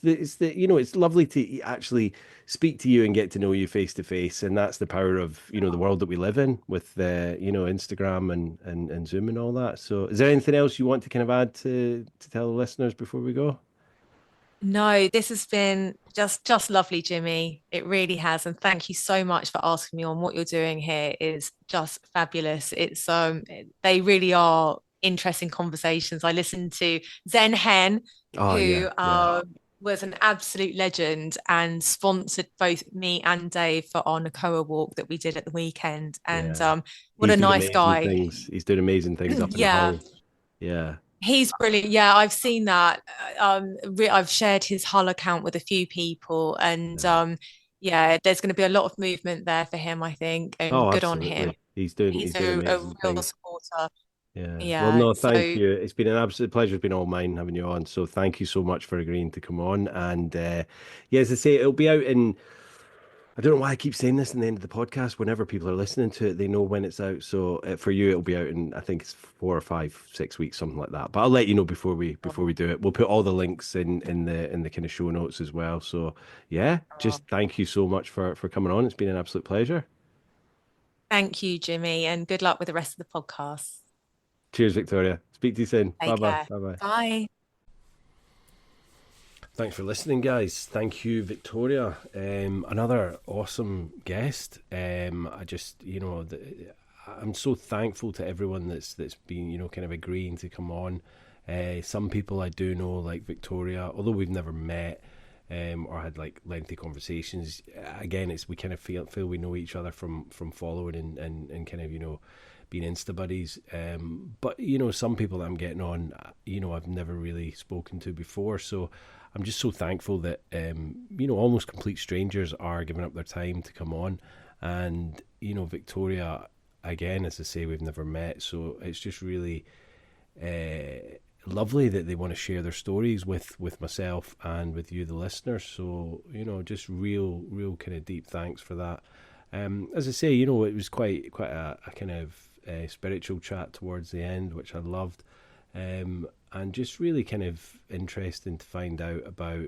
it's lovely to actually speak to you and get to know you face to face, and that's the power of the world that we live in with Instagram and Zoom and all that. So, is there anything else you want to kind of add to tell the listeners before we go? No, this has been just lovely, Jimmy. It really has. And thank you so much for asking me on. What you're doing here is just fabulous. They really are interesting conversations. I listened to Zen Hen, Oh yeah, who yeah, was an absolute legend and sponsored both me and Dave for our Nakoa walk that we did at the weekend. And yeah. what He's a doing nice amazing guy. things. He's doing amazing things up in Yeah. Hull. Yeah. He's brilliant. Yeah, I've seen that. I've shared his Hull account with a few people, and Yeah. yeah, there's going to be a lot of movement there for him, I think, Oh, and good on him. absolutely. He's He's doing a amazing real things. supporter. Yeah. Well, Yeah. no, thank So you. It's been an absolute pleasure. It's been all mine having you on. So thank you so much for agreeing to come on. And yeah, as I say, it'll be out in, I don't know why I keep saying this in the end of the podcast. Whenever people are listening to it, they know when it's out. So for you, it'll be out in, I think it's 4 or 5, 6 weeks, something like that. But I'll let you know before we do it. We'll put all the links in the kind of show notes as well. So yeah, just thank you so much for coming on. It's been an absolute pleasure. thank you, Jimmy, and good luck with the rest of the podcast. Cheers, Victoria. Speak to you soon. Bye Take bye. care. Bye bye. Bye. Thanks for listening, guys. Thank you, Victoria. Another awesome guest. I just, I'm so thankful to everyone that's been, kind of agreeing to come on. Some people I do know, like Victoria, although we've never met or had like lengthy conversations. Again, we kind of feel we know each other from following and kind of being Insta buddies. But some people that I'm getting on, I've never really spoken to before. So I'm just so thankful that almost complete strangers are giving up their time to come on. And Victoria, again, as I say, we've never met, so it's just really lovely that they want to share their stories with myself and with you, the listeners. So just real kind of deep thanks for that. As I say, it was quite a kind of spiritual chat towards the end, which I loved. And just really kind of interesting to find out about,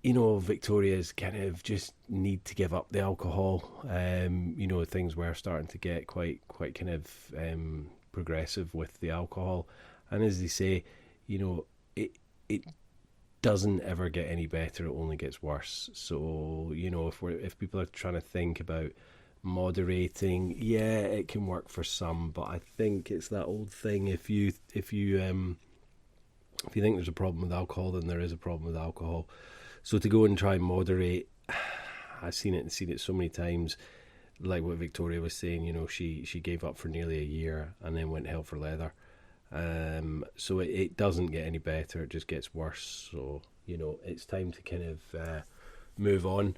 Victoria's kind of just need to give up the alcohol. Things were starting to get quite kind of progressive with the alcohol. And as they say, it doesn't ever get any better, it only gets worse. So, if people are trying to think about moderating, yeah, it can work for some, but I think it's that old thing. If you think there's a problem with alcohol, then there is a problem with alcohol. So to go and try and moderate, I've seen it so many times. Like what Victoria was saying, she gave up for nearly a year and then went hell for leather. So it doesn't get any better, it just gets worse. So it's time to kind of move on.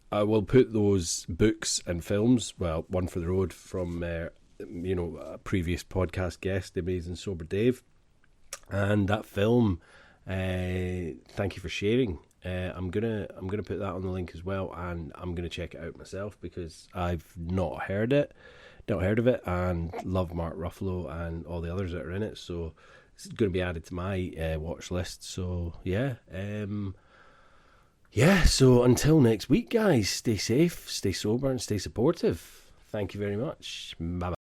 I will put those books and films, well, One for the Road from a previous podcast guest, the amazing Sober Dave, and that film, thank you for sharing. I'm gonna put that on the link as well, and I'm gonna check it out myself because I've not heard of it, and love Mark Ruffalo and all the others that are in it. So it's going to be added to my watch list. So yeah. So until next week, guys, stay safe, stay sober, and stay supportive. Thank you very much. Bye bye.